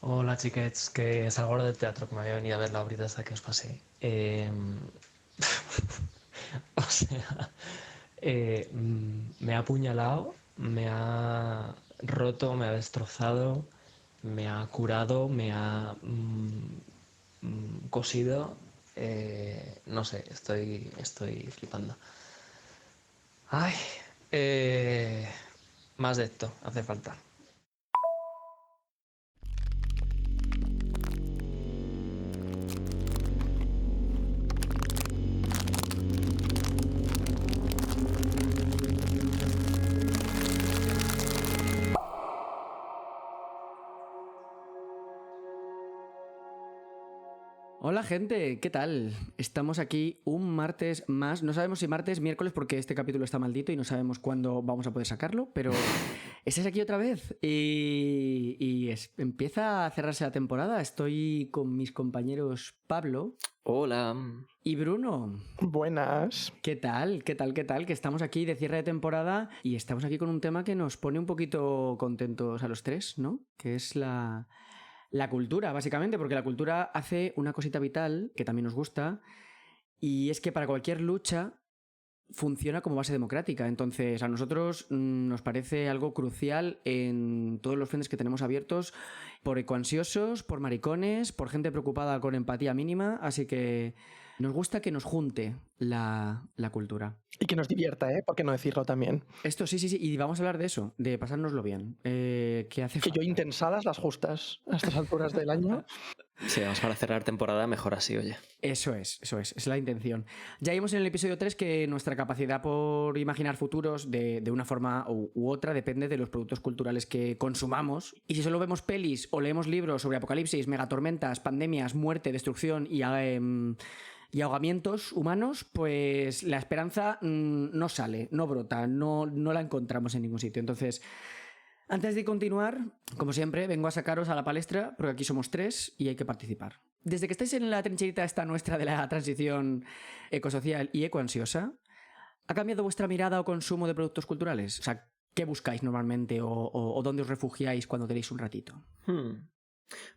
Hola chiquets, que salgo ahora del teatro, que me había venido a ver la obrita hasta que os pasé. O sea, me ha apuñalado, me ha roto, me ha destrozado, me ha curado, me ha cosido. No sé, estoy flipando. Ay, eh, más de esto hace falta. Hola gente, ¿qué tal? Estamos aquí un martes más. No sabemos si martes, miércoles, porque este capítulo está maldito y no sabemos cuándo vamos a poder sacarlo, pero estás aquí otra vez empieza a cerrarse la temporada. Estoy con mis compañeros Pablo Hola. y Bruno. Buenas. ¿Qué tal? ¿Qué tal? ¿Qué tal? Que estamos aquí de cierre de temporada y estamos aquí con un tema que nos pone un poquito contentos a los tres, ¿no? Que es la cultura, básicamente, porque la cultura hace una cosita vital que también nos gusta, y es que para cualquier lucha funciona como base democrática. Entonces, a nosotros nos parece algo crucial en todos los frentes que tenemos abiertos, por ecoansiosos, por maricones, por gente preocupada con empatía mínima, así que nos gusta que nos junte la cultura. Y que nos divierta, ¿eh? ¿Por qué no decirlo también? Esto sí, y vamos a hablar de eso, de pasárnoslo bien. ¿Qué hace Que falta? yo intensadas las justas a estas alturas del año. Sí, vamos para cerrar temporada, mejor así, oye. Eso es la intención. Ya vimos en el episodio 3 que nuestra capacidad por imaginar futuros de una forma u otra depende de los productos culturales que consumamos. Y si solo vemos pelis o leemos libros sobre apocalipsis, megatormentas, pandemias, muerte, destrucción y ahogamientos humanos, pues la esperanza no sale, no brota, no la encontramos en ningún sitio. Entonces, antes de continuar, como siempre, vengo a sacaros a la palestra, porque aquí somos tres y hay que participar. Desde que estáis en la trincherita esta nuestra de la transición ecosocial y ecoansiosa, ¿ha cambiado vuestra mirada o consumo de productos culturales? O sea, ¿qué buscáis normalmente o dónde os refugiáis cuando tenéis un ratito?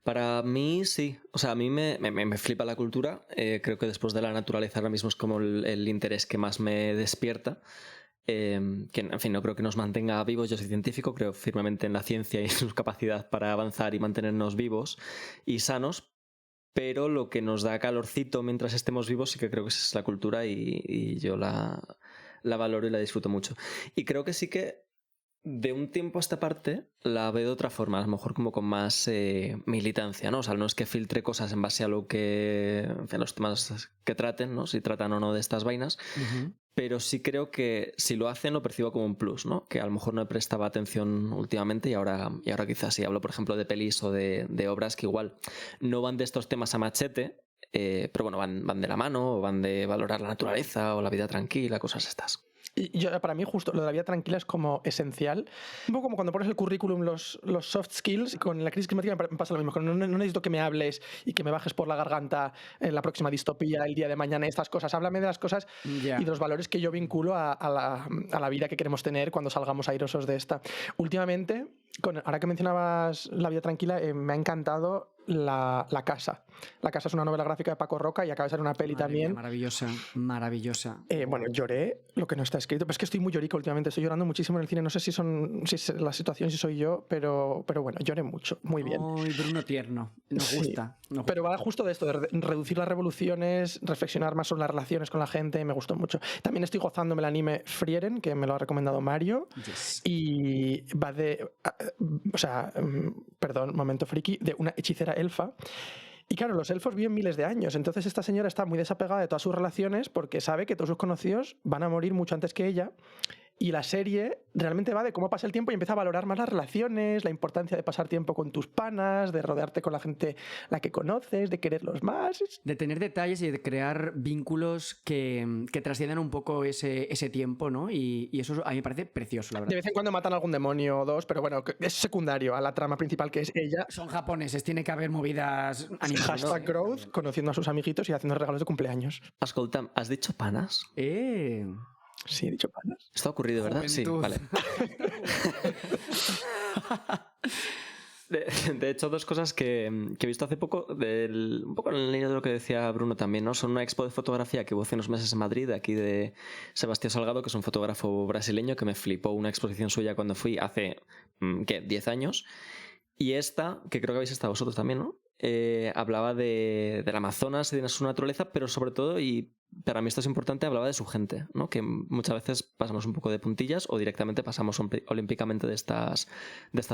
Para mí sí, o sea, a mí me flipa la cultura, creo que después de la naturaleza ahora mismo es como el interés que más me despierta, que en fin, no creo que nos mantenga vivos, yo soy científico, creo firmemente en la ciencia y en su capacidad para avanzar y mantenernos vivos y sanos, pero lo que nos da calorcito mientras estemos vivos sí que creo que es la cultura y yo la valoro y la disfruto mucho. Y creo que sí que de un tiempo a esta parte la veo de otra forma, a lo mejor como con más militancia, ¿no? O sea, no es que filtre cosas en base a lo que, en fin, los temas que traten, ¿no? Si tratan o no de estas vainas, pero sí creo que si lo hacen lo percibo como un plus, ¿no? Que a lo mejor no prestaba atención últimamente y ahora quizás sí. Hablo, por ejemplo, de pelis o de obras que igual no van de estos temas a machete, pero bueno, van de la mano, o van de valorar la naturaleza o la vida tranquila, cosas estas. Y para mí justo lo de la vida tranquila es como esencial. Un poco como cuando pones el currículum los soft skills. Con la crisis climática me pasa lo mismo. No necesito que me hables y que me bajes por la garganta en la próxima distopía, el día de mañana, estas cosas. Háblame de las cosas y de los valores que yo vinculo a la vida que queremos tener cuando salgamos airosos de esta. Últimamente, ahora que mencionabas la vida tranquila, me ha encantado La Casa. La Casa es una novela gráfica de Paco Roca y acaba de ser una peli también. Maravillosa. Bueno, lloré lo que no está escrito, pero es que estoy muy llorico últimamente, estoy llorando muchísimo en el cine, no sé si es la situación, si soy yo, pero bueno, lloré mucho, muy bien. Ay, Bruno tierno, nos gusta. Pero va justo de esto, de reducir las revoluciones, reflexionar más sobre las relaciones con la gente, me gustó mucho. También estoy gozándome el anime Frieren, que me lo ha recomendado Mario, y va perdón, momento friki, de una hechicera elfa. Y claro, los elfos viven miles de años, entonces esta señora está muy desapegada de todas sus relaciones porque sabe que todos sus conocidos van a morir mucho antes que ella. Y la serie realmente va de cómo pasa el tiempo y empieza a valorar más las relaciones, la importancia de pasar tiempo con tus panas, de rodearte con la gente la que conoces, de quererlos más. De tener detalles y de crear vínculos que trasciendan un poco ese tiempo, ¿no? Y eso a mí me parece precioso, la verdad. De vez en cuando matan a algún demonio o dos, pero bueno, es secundario a la trama principal que es ella. Son japoneses, tiene que haber movidas animales. Hashtag growth, conociendo a sus amiguitos y haciendo regalos de cumpleaños. Ascolta, ¿has dicho panas? Sí, he dicho panas. Esto ha ocurrido, ¿verdad? Juventud. Sí, vale. De hecho, dos cosas que he visto hace poco, un poco en la línea de lo que decía Bruno también, ¿no? Son una expo de fotografía que hubo hace unos meses en Madrid, aquí de Sebastián Salgado, que es un fotógrafo brasileño que me flipó una exposición suya cuando fui hace, ¿qué?, 10 años. Y esta, que creo que habéis estado vosotros también, ¿no? Hablaba del Amazonas y de su naturaleza, pero sobre todo, y para mí esto es importante, hablaba de su gente, ¿no? Que muchas veces pasamos un poco de puntillas o directamente pasamos olímpicamente de estas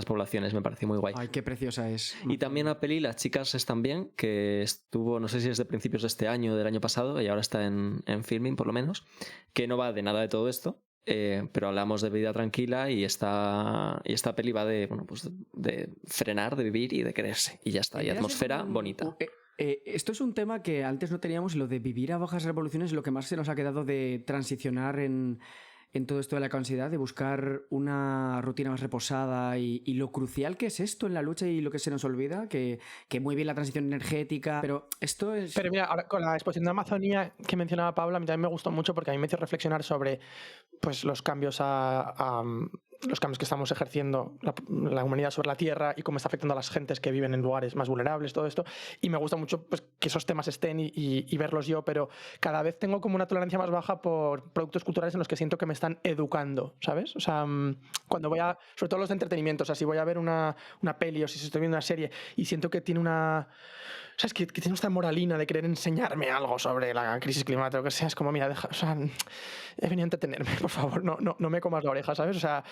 poblaciones. Me pareció muy guay. Ay, qué preciosa es. Y también la peli Las chicas están bien, que estuvo, no sé si es de principios de este año o del año pasado, y ahora está en Filmin por lo menos, que no va de nada de todo esto. Pero hablamos de vida tranquila y esta peli va de, bueno, pues de frenar, de vivir y de quererse. Y ya está, y atmósfera bonita. Esto es un tema que antes no teníamos, lo de vivir a bajas revoluciones, lo que más se nos ha quedado de transicionar en todo esto de la ansiedad, de buscar una rutina más reposada y lo crucial que es esto en la lucha y lo que se nos olvida, que muy bien la transición energética, pero esto es... Pero mira, ahora con la exposición de Amazonía que mencionaba Paula, a mí también me gustó mucho porque a mí me hizo reflexionar sobre pues, los cambios los cambios que estamos ejerciendo la humanidad sobre la Tierra y cómo está afectando a las gentes que viven en lugares más vulnerables, todo esto. Y me gusta mucho pues, que esos temas estén y verlos yo, pero cada vez tengo como una tolerancia más baja por productos culturales en los que siento que me están educando, ¿sabes? O sea, cuando voy sobre todo los de entretenimiento, o sea, si voy a ver una peli o si estoy viendo una serie y siento que tiene ¿sabes? Que tiene esta moralina de querer enseñarme algo sobre la crisis climática o lo que sea, es como, mira, o sea, he venido a entretenerme, por favor, no me comas la oreja, ¿sabes? O sea,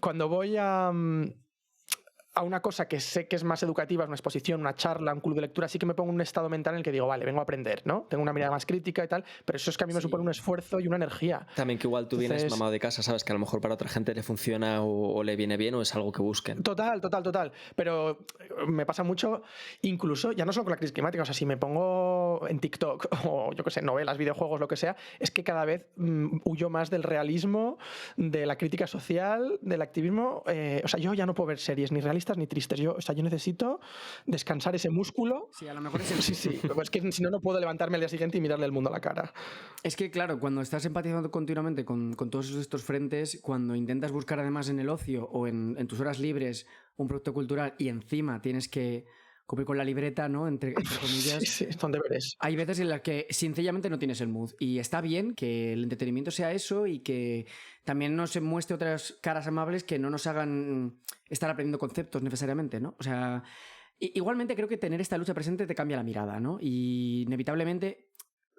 cuando voy a una cosa que sé que es más educativa, es una exposición, una charla, un club de lectura, sí que me pongo en un estado mental en el que digo, vale, vengo a aprender, ¿no? Tengo una mirada más crítica y tal, pero eso es que a mí me supone un esfuerzo y una energía. También que igual tú vienes mamado de casa, sabes que a lo mejor para otra gente le funciona o le viene bien o es algo que busquen. Total. Pero me pasa mucho, incluso, ya no solo con la crisis climática, o sea, si me pongo en TikTok o yo qué sé, novelas, videojuegos, lo que sea, es que cada vez huyo más del realismo, de la crítica social, del activismo. O sea, yo ya no puedo ver series ni realistas ni tristes. Yo necesito descansar ese músculo. Sí, a lo mejor es el... Sí. Es que si no puedo levantarme al día siguiente y mirarle el mundo a la cara. Es que, claro, cuando estás empatizando continuamente con todos estos frentes, cuando intentas buscar además en el ocio o en tus horas libres un producto cultural y encima tienes que cumplir con la libreta, ¿no? Entre comillas. Sí, son deberes. Hay veces en las que sencillamente no tienes el mood. Y está bien que el entretenimiento sea eso y que también nos muestre otras caras amables que no nos hagan estar aprendiendo conceptos necesariamente, ¿no? O sea, igualmente creo que tener esta lucha presente te cambia la mirada, ¿no? Y inevitablemente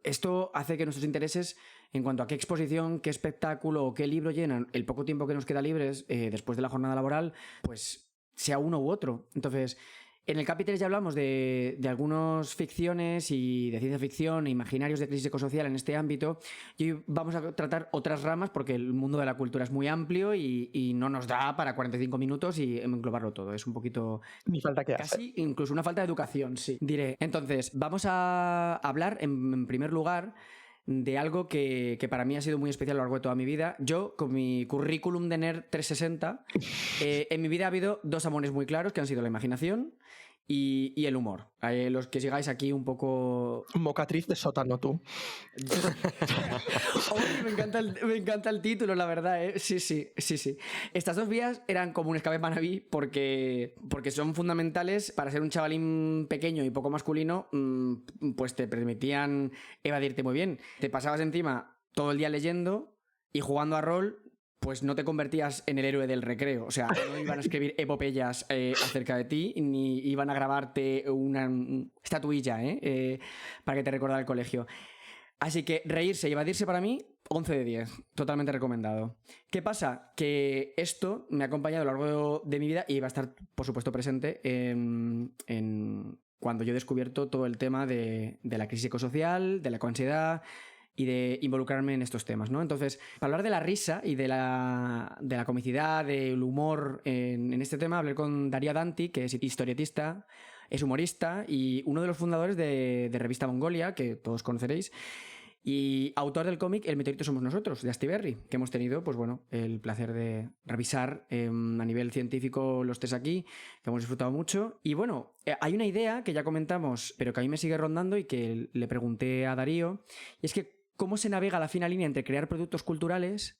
esto hace que nuestros intereses en cuanto a qué exposición, qué espectáculo o qué libro llenan el poco tiempo que nos queda libres después de la jornada laboral, pues sea uno u otro. Entonces, en el capítulo ya hablamos de algunas ficciones y de ciencia ficción e imaginarios de crisis ecosocial en este ámbito, y hoy vamos a tratar otras ramas porque el mundo de la cultura es muy amplio y no nos da para 45 minutos y englobarlo todo. Es un poquito... Ni falta que hacer. Casi incluso una falta de educación, sí. Diré. Entonces, vamos a hablar en primer lugar de algo que para mí ha sido muy especial a lo largo de toda mi vida. Yo, con mi currículum de nerd 360, en mi vida ha habido dos amores muy claros que han sido la imaginación y el humor. Los que sigáis aquí un poco... Mocatriz de sótano, tú. Oye, me encanta el título, la verdad, ¿eh? Sí. Estas dos vías eran como un escape para mí porque son fundamentales para ser un chavalín pequeño y poco masculino, pues te permitían evadirte muy bien. Te pasabas encima todo el día leyendo y jugando a rol, pues no te convertías en el héroe del recreo. O sea, no iban a escribir epopeyas acerca de ti, ni iban a grabarte una estatuilla para que te recordara el colegio. Así que reírse y evadirse para mí, 11 de 10. Totalmente recomendado. ¿Qué pasa? Que esto me ha acompañado a lo largo de mi vida y va a estar, por supuesto, presente cuando yo he descubierto todo el tema de la crisis ecosocial, de la ecoansiedad y de involucrarme en estos temas, ¿no? Entonces, para hablar de la risa y de la comicidad, del humor en este tema, hablé con Darío Danti, que es historietista, es humorista y uno de los fundadores de Revista Mongolia, que todos conoceréis, y autor del cómic El meteorito somos nosotros, de Astiberri, que hemos tenido, pues bueno, el placer de revisar a nivel científico los test aquí, que hemos disfrutado mucho. Y bueno, hay una idea que ya comentamos, pero que a mí me sigue rondando y que le pregunté a Darío, y es que cómo se navega la fina línea entre crear productos culturales,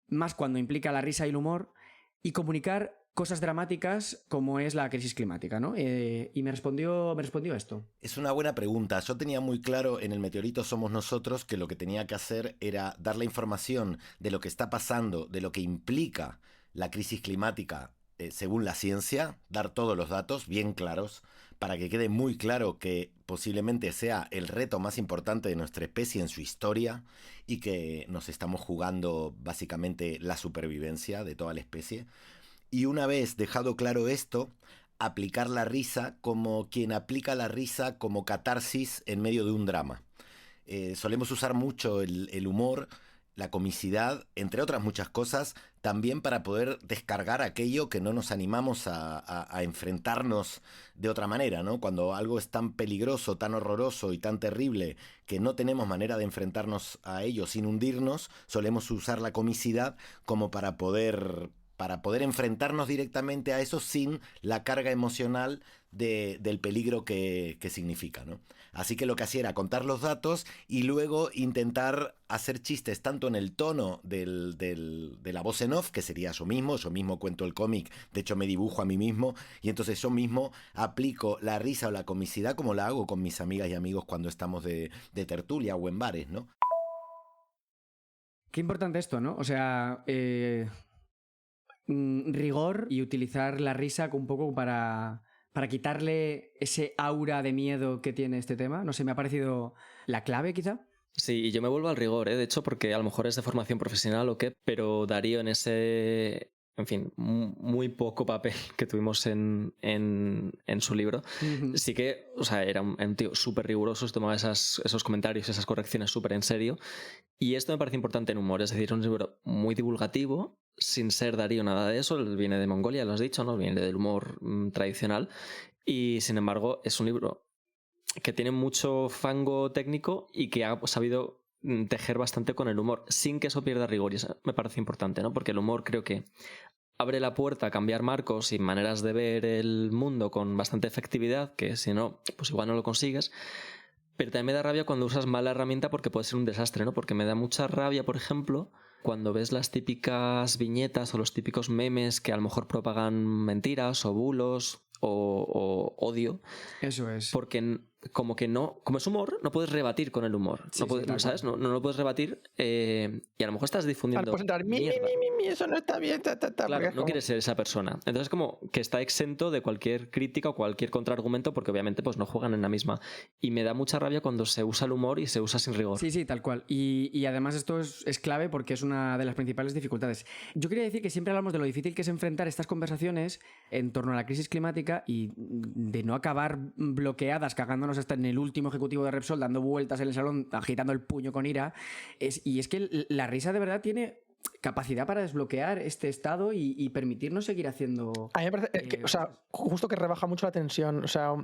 más cuando implica la risa y el humor, y comunicar cosas dramáticas como es la crisis climática, ¿no? Y me respondió esto. Es una buena pregunta. Yo tenía muy claro en El meteorito somos nosotros que lo que tenía que hacer era dar la información de lo que está pasando, de lo que implica la crisis climática según la ciencia, dar todos los datos bien claros para que quede muy claro que posiblemente sea el reto más importante de nuestra especie en su historia y que nos estamos jugando básicamente la supervivencia de toda la especie. Y una vez dejado claro esto, aplicar la risa como quien aplica la risa como catarsis en medio de un drama. Solemos usar mucho el humor, la comicidad, entre otras muchas cosas, también para poder descargar aquello que no nos animamos a enfrentarnos de otra manera, ¿no? Cuando algo es tan peligroso, tan horroroso y tan terrible que no tenemos manera de enfrentarnos a ello sin hundirnos, solemos usar la comicidad como para poder enfrentarnos directamente a eso sin la carga emocional del peligro que significa, ¿no? Así que lo que hacía era contar los datos y luego intentar hacer chistes tanto en el tono de la voz en off, que sería yo mismo cuento el cómic, de hecho me dibujo a mí mismo, y entonces yo mismo aplico la risa o la comicidad como la hago con mis amigas y amigos cuando estamos de tertulia o en bares, ¿no? Qué importante esto, ¿no? O sea, rigor y utilizar la risa un poco para quitarle ese aura de miedo que tiene este tema. No sé, me ha parecido la clave quizá. Sí, y yo me vuelvo al rigor, de hecho, porque a lo mejor es de formación profesional o qué, pero Darío en ese, en fin, muy poco papel que tuvimos en su libro, sí que, o sea, era un tío súper riguroso, tomaba esos comentarios, esas correcciones súper en serio, y esto me parece importante en humor, es decir, es un libro muy divulgativo, sin ser Darío nada de eso, él viene de Mongolia, lo has dicho, ¿no? Viene del humor tradicional, y sin embargo es un libro que tiene mucho fango técnico y que ha sabido tejer bastante con el humor, sin que eso pierda rigor, y eso me parece importante, ¿no? Porque el humor creo que abre la puerta a cambiar marcos y maneras de ver el mundo con bastante efectividad, que si no, pues igual no lo consigues. Pero también me da rabia cuando usas mala herramienta porque puede ser un desastre, ¿no? Porque me da mucha rabia, por ejemplo, cuando ves las típicas viñetas o los típicos memes que a lo mejor propagan mentiras o bulos o odio. Eso es. Porque como que no, como es humor, no puedes rebatir con el humor. Sí, no puedes, ¿sabes? No lo puedes rebatir y a lo mejor estás difundiendo. Puedes entrar, mi, eso no está bien, Claro, no quieres ser esa persona. Entonces como que está exento de cualquier crítica o cualquier contraargumento porque obviamente pues no juegan en la misma. Y me da mucha rabia cuando se usa el humor y se usa sin rigor. Sí, tal cual. Y además esto es clave porque es una de las principales dificultades. Yo quería decir que siempre hablamos de lo difícil que es enfrentar estas conversaciones en torno a la crisis climática y de no acabar bloqueadas, cagándonos hasta en el último ejecutivo de Repsol, dando vueltas en el salón, agitando el puño con ira. Y es que la risa de verdad tiene capacidad para desbloquear este estado y permitirnos seguir haciendo... A mí me parece que, o sea, justo que rebaja mucho la tensión. O sea,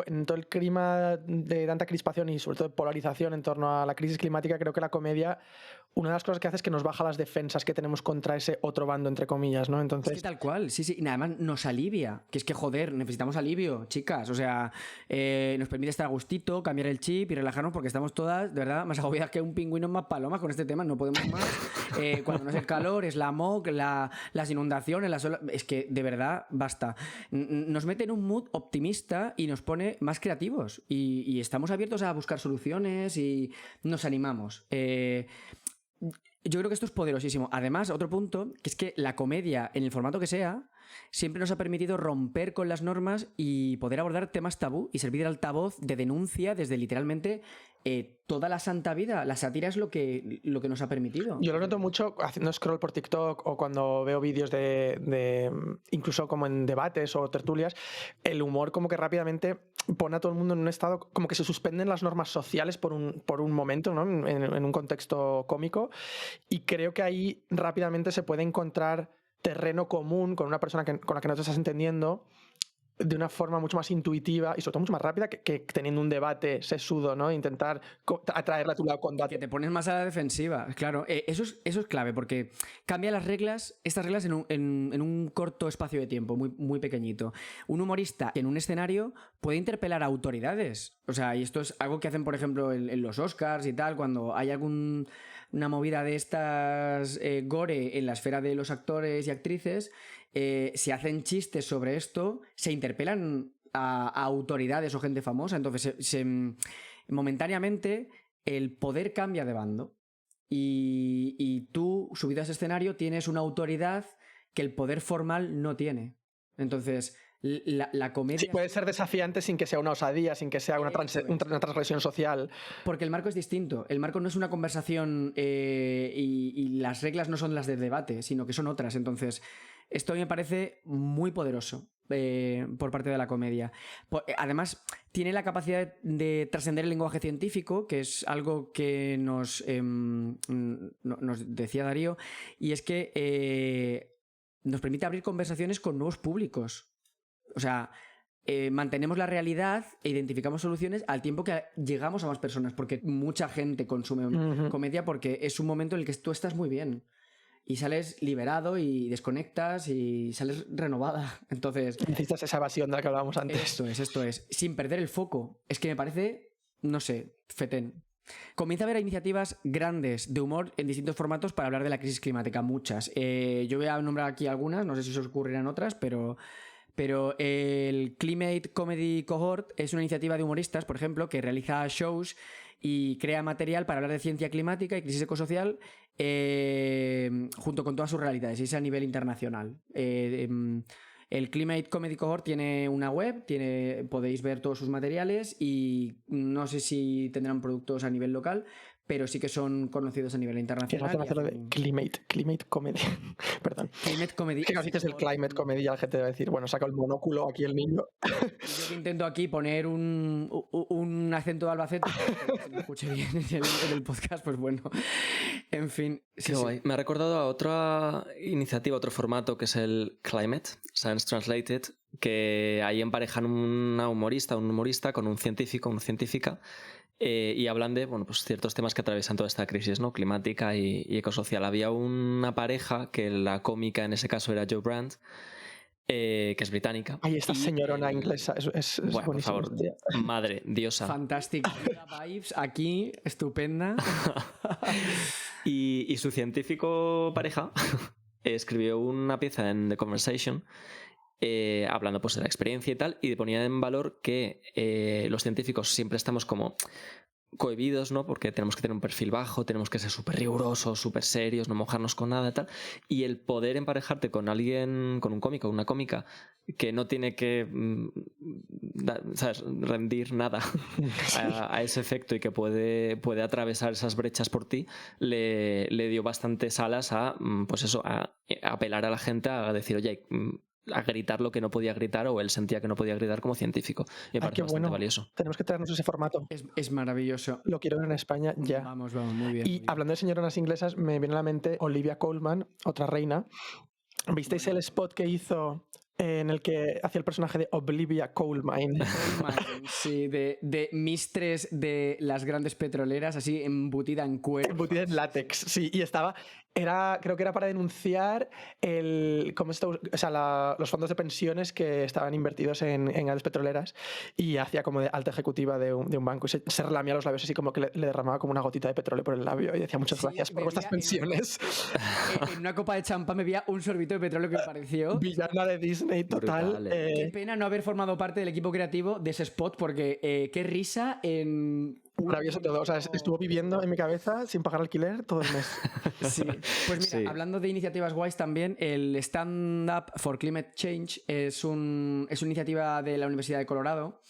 en todo el clima de tanta crispación y sobre todo de polarización en torno a la crisis climática, creo que la comedia, una de las cosas que hace es que nos baja las defensas que tenemos contra ese otro bando, entre comillas, ¿no? Entonces... Es que tal cual, sí. Y además nos alivia, que es que, joder, necesitamos alivio, chicas. O sea, nos permite estar a gustito, cambiar el chip y relajarnos porque estamos todas, de verdad, más agobiadas que un pingüino más palomas con este tema. No podemos más. Cuando no es el calor, es la MOC, las inundaciones, es que, de verdad, basta. Nos mete en un mood optimista y nos pone más creativos. Y estamos abiertos a buscar soluciones y nos animamos. Yo creo que esto es poderosísimo. Además, otro punto, que es que la comedia, en el formato que sea, siempre nos ha permitido romper con las normas y poder abordar temas tabú y servir de altavoz de denuncia desde literalmente toda la santa vida. La sátira es lo que nos ha permitido. Yo lo noto mucho haciendo scroll por TikTok o cuando veo vídeos de incluso como en debates o tertulias, el humor como que rápidamente pone a todo el mundo en un estado como que se suspenden las normas sociales por un momento, ¿no? En un contexto cómico, y creo que ahí rápidamente se puede encontrar terreno común con una persona con la que no te estás entendiendo de una forma mucho más intuitiva y sobre todo mucho más rápida que teniendo un debate sesudo, ¿no? Intentar atraerla a tu lado con datos. Que te pones más a la defensiva, claro. Eso es clave porque cambia estas reglas en un corto espacio de tiempo, muy, muy pequeñito. Un humorista en un escenario puede interpelar a autoridades. O sea, y esto es algo que hacen, por ejemplo, en los Oscars y tal, cuando hay una movida de estas gore en la esfera de los actores y actrices, si hacen chistes sobre esto, se interpelan a autoridades o gente famosa. Entonces, momentáneamente, el poder cambia de bando. Y tú, subido a ese escenario, tienes una autoridad que el poder formal no tiene. Entonces, la comedia... Sí, puede ser desafiante sin que sea una osadía, sin que sea una transgresión social. Porque el marco es distinto. El marco no es una conversación y las reglas no son las de debate, sino que son otras. Entonces, esto a mí me parece muy poderoso por parte de la comedia. Además, tiene la capacidad de trascender el lenguaje científico, que es algo que nos decía Darío, y es que nos permite abrir conversaciones con nuevos públicos. O sea, mantenemos la realidad e identificamos soluciones al tiempo que llegamos a más personas, porque mucha gente consume comedia porque es un momento en el que tú estás muy bien y sales liberado y desconectas y sales renovada. Entonces, necesitas esa evasión de la que hablábamos antes. Esto es, sin perder el foco. Es que me parece, no sé, fetén. Comienza a haber iniciativas grandes de humor en distintos formatos para hablar de la crisis climática, muchas. Yo voy a nombrar aquí algunas, no sé si se os ocurrirán otras, pero el Climate Comedy Cohort es una iniciativa de humoristas, por ejemplo, que realiza shows y crea material para hablar de ciencia climática y crisis ecosocial junto con todas sus realidades, y es a nivel internacional. El Climate Comedy Cohort tiene una web, podéis ver todos sus materiales y no sé si tendrán productos a nivel local, pero sí que son conocidos a nivel internacional. ¿Qué hacerlo de Climate Comedy? Perdón. Climate Comedy. Que casi que es el Climate Comedy, ya la gente va a decir, bueno, saca el monóculo aquí el niño. Yo intento aquí poner un acento de Albacete, que se me escuche bien en el podcast, pues bueno. En fin. Qué guay. Me ha recordado a otra iniciativa, otro formato, que es el Climate, Science Translated, que ahí emparejan un humorista con un científico, una científica, y hablan de pues ciertos temas que atraviesan toda esta crisis, ¿no? Climática y ecosocial. Había una pareja que la cómica en ese caso era Jo Brand, que es británica. Ahí esta señorona inglesa, es bueno, por favor, madre, diosa. Fantástica vibes aquí, estupenda. y su científico pareja escribió una pieza en The Conversation hablando pues de la experiencia y tal, y ponía en valor que los científicos siempre estamos como cohibidos, ¿no? Porque tenemos que tener un perfil bajo, tenemos que ser súper rigurosos, súper serios, no mojarnos con nada y tal, y el poder emparejarte con alguien, con un cómico, una cómica que no tiene que ¿sabes? Rendir nada a ese efecto y que puede atravesar esas brechas por ti, le dio bastantes alas a pues eso, a apelar a la gente a decir, oye, a gritar lo que no podía gritar, o él sentía que no podía gritar como científico. Me parece bastante valioso. Tenemos que traernos ese formato. Es maravilloso. Lo quiero ver en España ya. Vamos, muy bien. Y hablando de señoronas inglesas, me viene a la mente Olivia Colman, otra reina. ¿Visteis el spot que hizo en el que hacía el personaje de Olivia Colman? Sí, de mistress de las grandes petroleras, así embutida en cuero. Embutida en látex, sí. Y creo que era para denunciar los fondos de pensiones que estaban invertidos en grandes petroleras, y hacía como de alta ejecutiva de un banco y se relamía los labios así como que le derramaba como una gotita de petróleo por el labio y decía muchas gracias por vuestras pensiones. En una copa de champán me bebía un sorbito de petróleo que me pareció villana de Disney total. Qué pena no haber formado parte del equipo creativo de ese spot, porque qué risa en... Maravilloso todo, o sea, estuvo viviendo en mi cabeza sin pagar alquiler todo el mes. Sí. Pues mira, sí. Hablando de iniciativas guays también, el Stand Up for Climate Change es una iniciativa de la Universidad de Colorado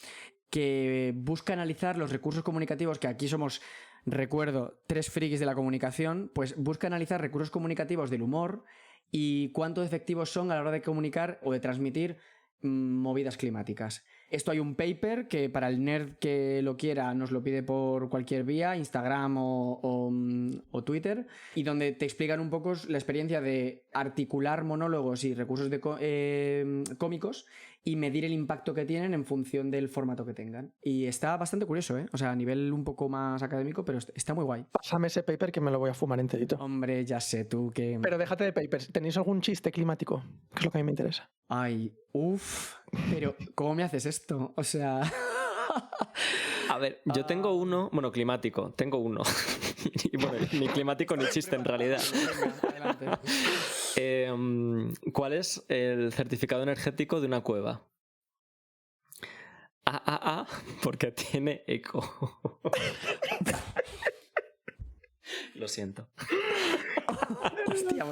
que busca analizar los recursos comunicativos, que aquí somos, recuerdo, 3 frikis de la comunicación, pues busca analizar recursos comunicativos del humor y cuánto efectivos son a la hora de comunicar o de transmitir movidas climáticas. Esto hay un paper que para el nerd que lo quiera nos lo pide por cualquier vía, Instagram o Twitter, y donde te explican un poco la experiencia de articular monólogos y recursos cómicos y medir el impacto que tienen en función del formato que tengan. Y está bastante curioso, ¿eh? O sea, a nivel un poco más académico, pero está muy guay. Pásame ese paper que me lo voy a fumar enterito. Hombre, ya sé tú que... Pero déjate de papers. ¿Tenéis algún chiste climático? Que es lo que a mí me interesa. Ay, pero ¿cómo me haces esto? O sea... A ver, yo tengo uno, bueno, climático, tengo uno. Y bueno, ni climático ni chiste en realidad. Venga, adelante. ¿Cuál es el certificado energético de una cueva? AAA, porque tiene eco. Lo siento. Hostia,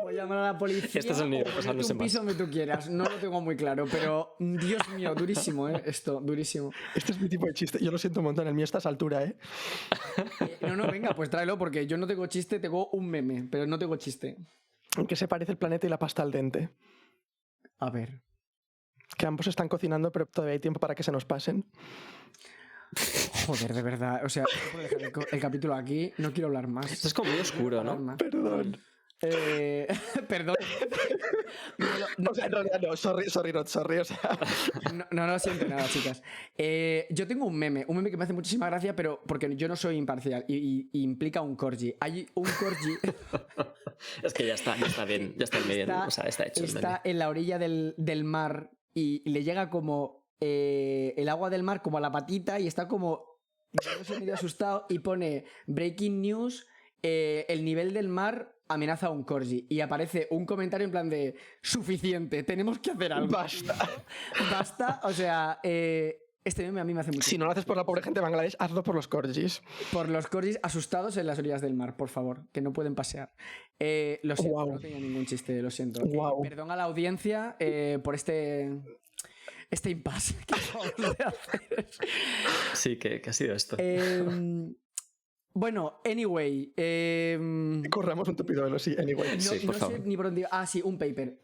voy a llamar a la policía. Este es el nivel, o o sea, no sé un más. piso donde tú quieras. No lo tengo muy claro, pero Dios mío, durísimo, esto, durísimo. Este es mi tipo de chiste. Yo lo siento un montón. El mío está a esa altura, ¿eh? No, venga, pues tráelo, porque yo no tengo chiste, tengo un meme, pero no tengo chiste. ¿En qué se parece el planeta y la pasta al dente? A ver. Que ambos están cocinando, pero todavía hay tiempo para que se nos pasen. Joder, de verdad. O sea, voy a dejar el capítulo aquí. No quiero hablar más. Esto es como muy oscuro, ¿no? Perdón. Perdón. O sea, en realidad no. Sorry, not sorry. O sea, No siento nada, chicas. Yo tengo un meme que me hace muchísima gracia, pero porque yo no soy imparcial y implica un corgi. Hay un corgi. Es que ya está bien, ya está el medio, o sea, está hecho el meme. Está en la orilla del mar y le llega como el agua del mar como a la patita y está como medio asustado y pone breaking news, el nivel del mar amenaza a un corgi y aparece un comentario en plan de suficiente, tenemos que hacer algo. Basta, o sea, este meme a mí me hace mucho. Si no lo haces por la pobre gente de Bangladesh, hazlo por los corgis. Por los corgis asustados en las orillas del mar, por favor, que no pueden pasear. Lo siento, Wow. no tenía ningún chiste, lo siento. Wow. Perdón a la audiencia por este impasse que acabamos de hacer. Sí, ¿qué ha sido esto? Bueno, anyway. Corramos un tupido velo, sí, anyway. Sí, por no favor. sé ni por dónde. Ah, sí, un paper.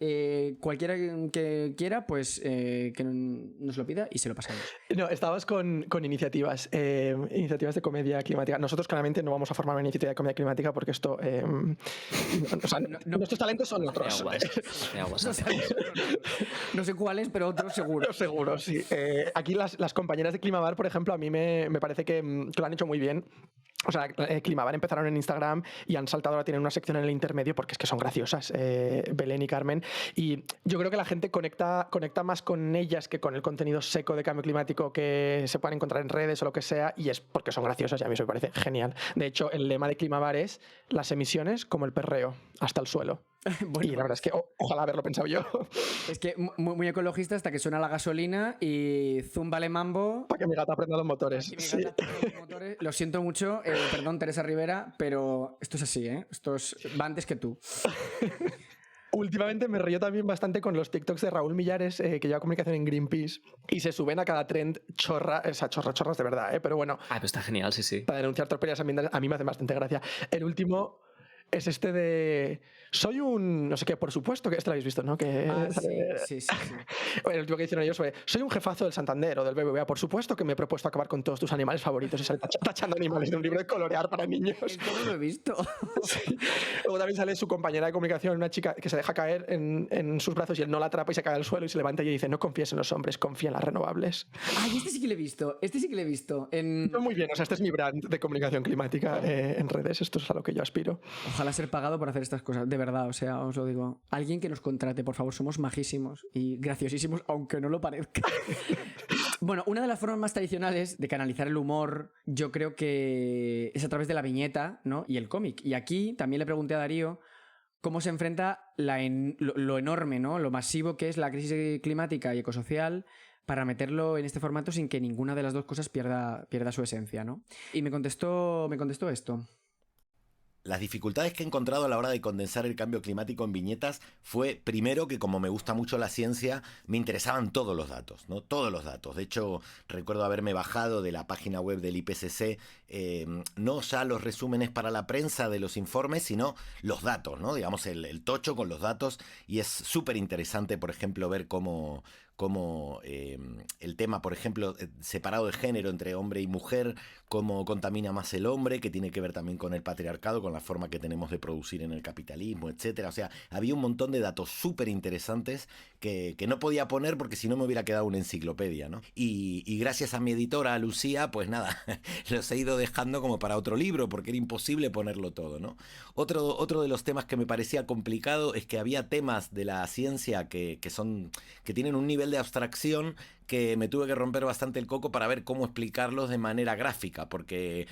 Cualquiera que quiera, pues que nos lo pida y se lo pasamos. No, estabas con iniciativas, iniciativas de comedia climática. Nosotros claramente no vamos a formar una iniciativa de comedia climática porque esto, o sea, nuestros talentos son otros. Hace aguas. No sé cuáles, pero otros seguro. Seguro, sí. Aquí las compañeras de Climabar, por ejemplo, a mí me parece que lo han hecho muy bien. O sea, Climabar empezaron en Instagram y han saltado, ahora tienen una sección en el intermedio porque es que son graciosas, Belén y Carmen. Y yo creo que la gente conecta más con ellas que con el contenido seco de cambio climático que se pueden encontrar en redes o lo que sea, y es porque son graciosas y a mí eso me parece genial. De hecho, el lema de Climabar es las emisiones como el perreo, hasta el suelo. Bueno, y la verdad es que ojalá haberlo pensado yo. es que muy ecologista hasta que suena la gasolina y zúmbale mambo. Para que mi gata aprenda los motores. Aquí mi Sí. gata tiene los motores. Lo siento mucho, perdón Teresa Rivera, pero esto es así, ¿eh? Va antes que tú. Últimamente me río también bastante con los TikToks de Raúl Millares, que lleva comunicación en Greenpeace, y se suben a cada trend chorras de verdad, ¿eh? Pero bueno, Ah, pero está genial, sí. para denunciar torperías ambientales a mí me hace bastante gracia. El último es este de soy un no sé qué, por supuesto que este lo habéis visto, ¿no? Que Sí. el último que hicieron ellos fue soy un jefazo del Santander o del BBVA, por supuesto que me he propuesto acabar con todos tus animales favoritos y sale tachando animales de un libro de colorear para niños. Esto no lo he visto. Sí. Luego también sale su compañera de comunicación, una chica que se deja caer en sus brazos y él no la atrapa y se cae al suelo y se levanta y dice no confíes en los hombres, confía en las renovables. Ay, este sí que lo he visto. Muy bien, o sea, este es mi brand de comunicación climática en redes, esto es a lo que yo aspiro. Ojalá ser pagado por hacer estas cosas, de verdad, o sea, os lo digo. Alguien que nos contrate, por favor, somos majísimos y graciosísimos, aunque no lo parezca. Bueno, una de las formas más tradicionales de canalizar el humor, yo creo que es a través de la viñeta, ¿no? Y el cómic. Y aquí también le pregunté a Darío cómo se enfrenta lo enorme, ¿no? Lo masivo que es la crisis climática y ecosocial para meterlo en este formato sin que ninguna de las dos cosas pierda su esencia, ¿no? Y me contestó esto. Las dificultades que he encontrado a la hora de condensar el cambio climático en viñetas fue, primero, que como me gusta mucho la ciencia, me interesaban todos los datos, ¿no? Todos los datos. De hecho, recuerdo haberme bajado de la página web del IPCC, no ya los resúmenes para la prensa de los informes, sino los datos, ¿no? Digamos, el tocho con los datos. Y es súper interesante, por ejemplo, ver cómo el tema, por ejemplo, separado de género entre hombre y mujer, cómo contamina más el hombre, que tiene que ver también con el patriarcado, con la forma que tenemos de producir en el capitalismo, etcétera. O sea, había un montón de datos súper interesantes que no podía poner porque si no me hubiera quedado una enciclopedia, ¿no? Y gracias a mi editora, a Lucía, pues nada, los he ido dejando como para otro libro porque era imposible ponerlo todo, ¿no? Otro de los temas que me parecía complicado es que había temas de la ciencia que tienen un nivel de abstracción que me tuve que romper bastante el coco para ver cómo explicarlos de manera gráfica, porque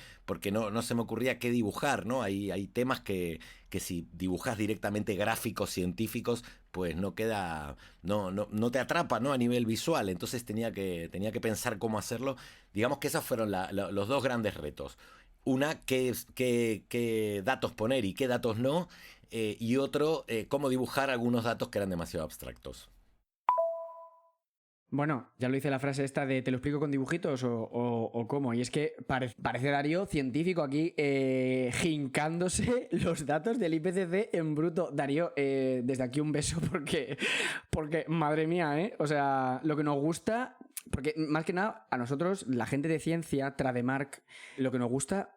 no se me ocurría qué dibujar, ¿no? Hay temas que si dibujas directamente gráficos científicos, pues no queda, no te atrapa, ¿no? A nivel visual, entonces tenía que pensar cómo hacerlo. Digamos que esos fueron los dos grandes retos. Una, qué datos poner y qué datos no, y otro, cómo dibujar algunos datos que eran demasiado abstractos. Bueno, ya lo hice la frase esta de ¿te lo explico con dibujitos o cómo? Y es que parece Darío científico aquí jincándose los datos del IPCC en bruto. Darío, desde aquí un beso porque madre mía, ¿eh? O sea, lo que nos gusta, porque más que nada a nosotros, la gente de ciencia, Trademark, lo que nos gusta...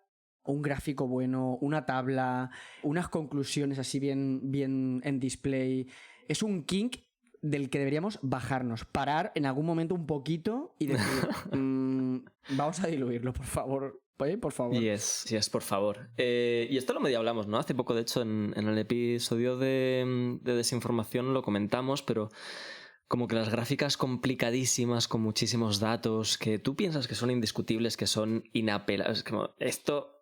Un gráfico bueno, una tabla, unas conclusiones así bien en display. Es un kink del que deberíamos bajarnos, parar en algún momento un poquito y decir, vamos a diluirlo, por favor. Por favor. Yes, por favor. Y esto lo medio hablamos, ¿no? Hace poco, de hecho, en el episodio de desinformación lo comentamos, pero como que las gráficas complicadísimas con muchísimos datos que tú piensas que son indiscutibles, que son inapelables, como esto...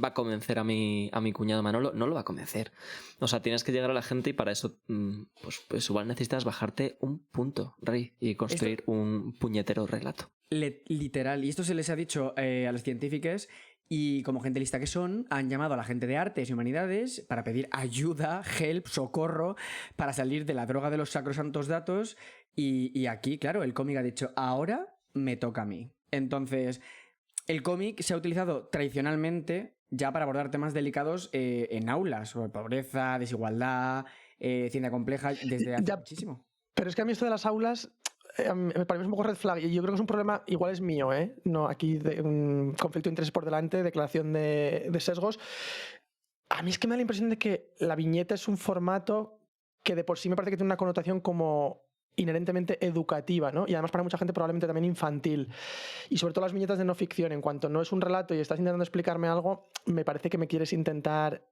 va a convencer a mi cuñado Manolo, no lo va a convencer. O sea, tienes que llegar a la gente y para eso pues igual necesitas bajarte un punto, Rey, y construir un puñetero relato. Literal, y esto se les ha dicho a los científicos y como gente lista que son, han llamado a la gente de artes y humanidades para pedir ayuda, help, socorro, para salir de la droga de los sacrosantos datos y aquí, claro, el cómic ha dicho, ahora me toca a mí. Entonces, el cómic se ha utilizado tradicionalmente ya para abordar temas delicados en aulas, sobre pobreza, desigualdad, ciencia compleja, desde hace muchísimo. Pero es que a mí esto de las aulas me parece un poco red flag y yo creo que es un problema, igual es mío, no aquí de un conflicto de intereses por delante, declaración de sesgos. A mí es que me da la impresión de que la viñeta es un formato que de por sí me parece que tiene una connotación como inherentemente educativa, ¿no? Y además para mucha gente probablemente también infantil. Y sobre todo las viñetas de no ficción, en cuanto no es un relato y estás intentando explicarme algo, me parece que me quieres intentar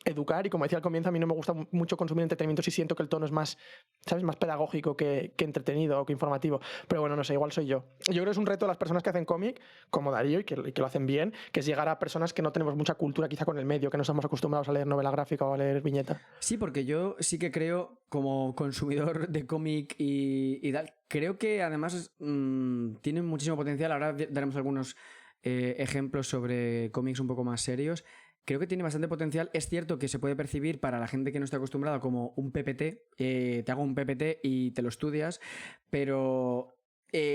educar y como decía al comienzo, a mí no me gusta mucho consumir entretenimiento si siento que el tono es más, ¿sabes? Más pedagógico que entretenido o que informativo. Pero bueno, no sé, igual soy yo. Yo creo que es un reto de las personas que hacen cómic, como Darío, y que lo hacen bien, que es llegar a personas que no tenemos mucha cultura quizá con el medio, que no estamos acostumbrados a leer novela gráfica o a leer viñeta. Sí, porque yo sí que creo, como consumidor de cómic y tal, creo que además tienen muchísimo potencial. Ahora daremos algunos ejemplos sobre cómics un poco más serios. Creo que tiene bastante potencial. Es cierto que se puede percibir para la gente que no está acostumbrada como un PPT. Te hago un PPT y te lo estudias, pero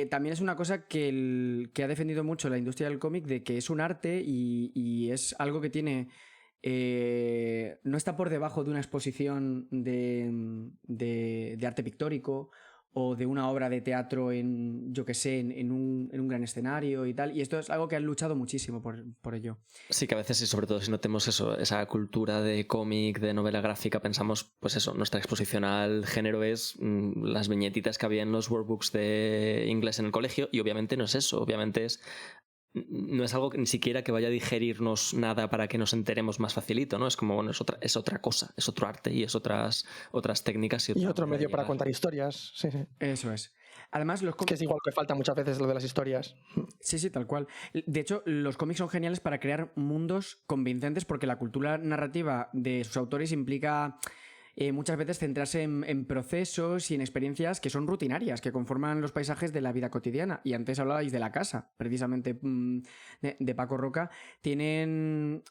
también es una cosa que ha defendido mucho la industria del cómic, de que es un arte y es algo que tiene... no está por debajo de una exposición de arte pictórico o de una obra de teatro en un gran escenario y tal, y esto es algo que han luchado muchísimo por ello. Sí, que a veces, y sobre todo si no tenemos esa cultura de cómic, de novela gráfica, pensamos, pues eso, nuestra exposición al género es las viñetitas que había en los workbooks de inglés en el colegio, y obviamente no es eso, obviamente no es algo que ni siquiera que vaya a digerirnos nada para que nos enteremos más facilito, ¿no? Es como, bueno, es otra cosa, es otro arte y es otras técnicas. Y otro medio para contar historias, sí. Eso es. Además, los cómics... Que es igual que falta muchas veces lo de las historias. Sí, tal cual. De hecho, los cómics son geniales para crear mundos convincentes porque la cultura narrativa de sus autores implica... muchas veces centrarse en procesos y en experiencias que son rutinarias, que conforman los paisajes de la vida cotidiana. Y antes hablabais de La Casa, precisamente de Paco Roca. Tienen...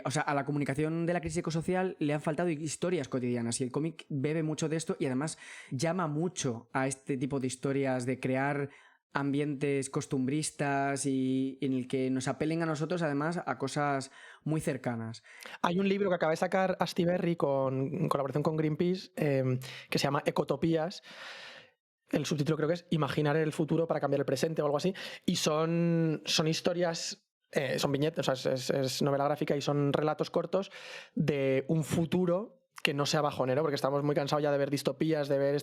a la comunicación de la crisis ecosocial le han faltado historias cotidianas y el cómic bebe mucho de esto y además llama mucho a este tipo de historias de crear ambientes costumbristas y en el que nos apelen a nosotros además a cosas muy cercanas. Hay un libro que acaba de sacar Astiberri en colaboración con Greenpeace que se llama Ecotopías. El subtítulo creo que es Imaginar el futuro para cambiar el presente o algo así, y son historias, son viñetas, o sea, es novela gráfica y son relatos cortos de un futuro que no sea bajonero, porque estamos muy cansados ya de ver distopías, de ver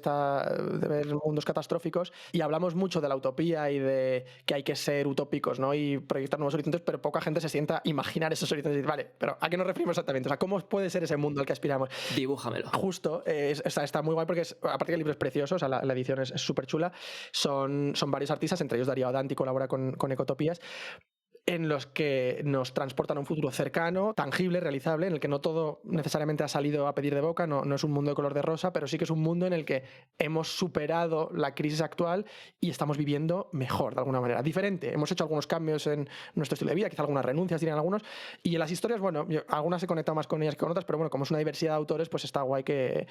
mundos catastróficos, y hablamos mucho de la utopía y de que hay que ser utópicos, ¿no? Y proyectar nuevos horizontes, pero poca gente se sienta a imaginar esos horizontes y decir, vale, pero ¿a qué nos referimos exactamente? O sea, ¿cómo puede ser ese mundo al que aspiramos? Dibújamelo. Justo, está muy guay porque aparte que el libro es precioso, o sea, la edición es súper chula, son varios artistas, entre ellos Darío Danti colabora con Ecotopías, en los que nos transportan a un futuro cercano, tangible, realizable, en el que no todo necesariamente ha salido a pedir de boca, no es un mundo de color de rosa, pero sí que es un mundo en el que hemos superado la crisis actual y estamos viviendo mejor, de alguna manera. Diferente, hemos hecho algunos cambios en nuestro estilo de vida, quizá algunas renuncias, dirían algunos, y en las historias, bueno, algunas he conectado más con ellas que con otras, pero bueno, como es una diversidad de autores, pues está guay que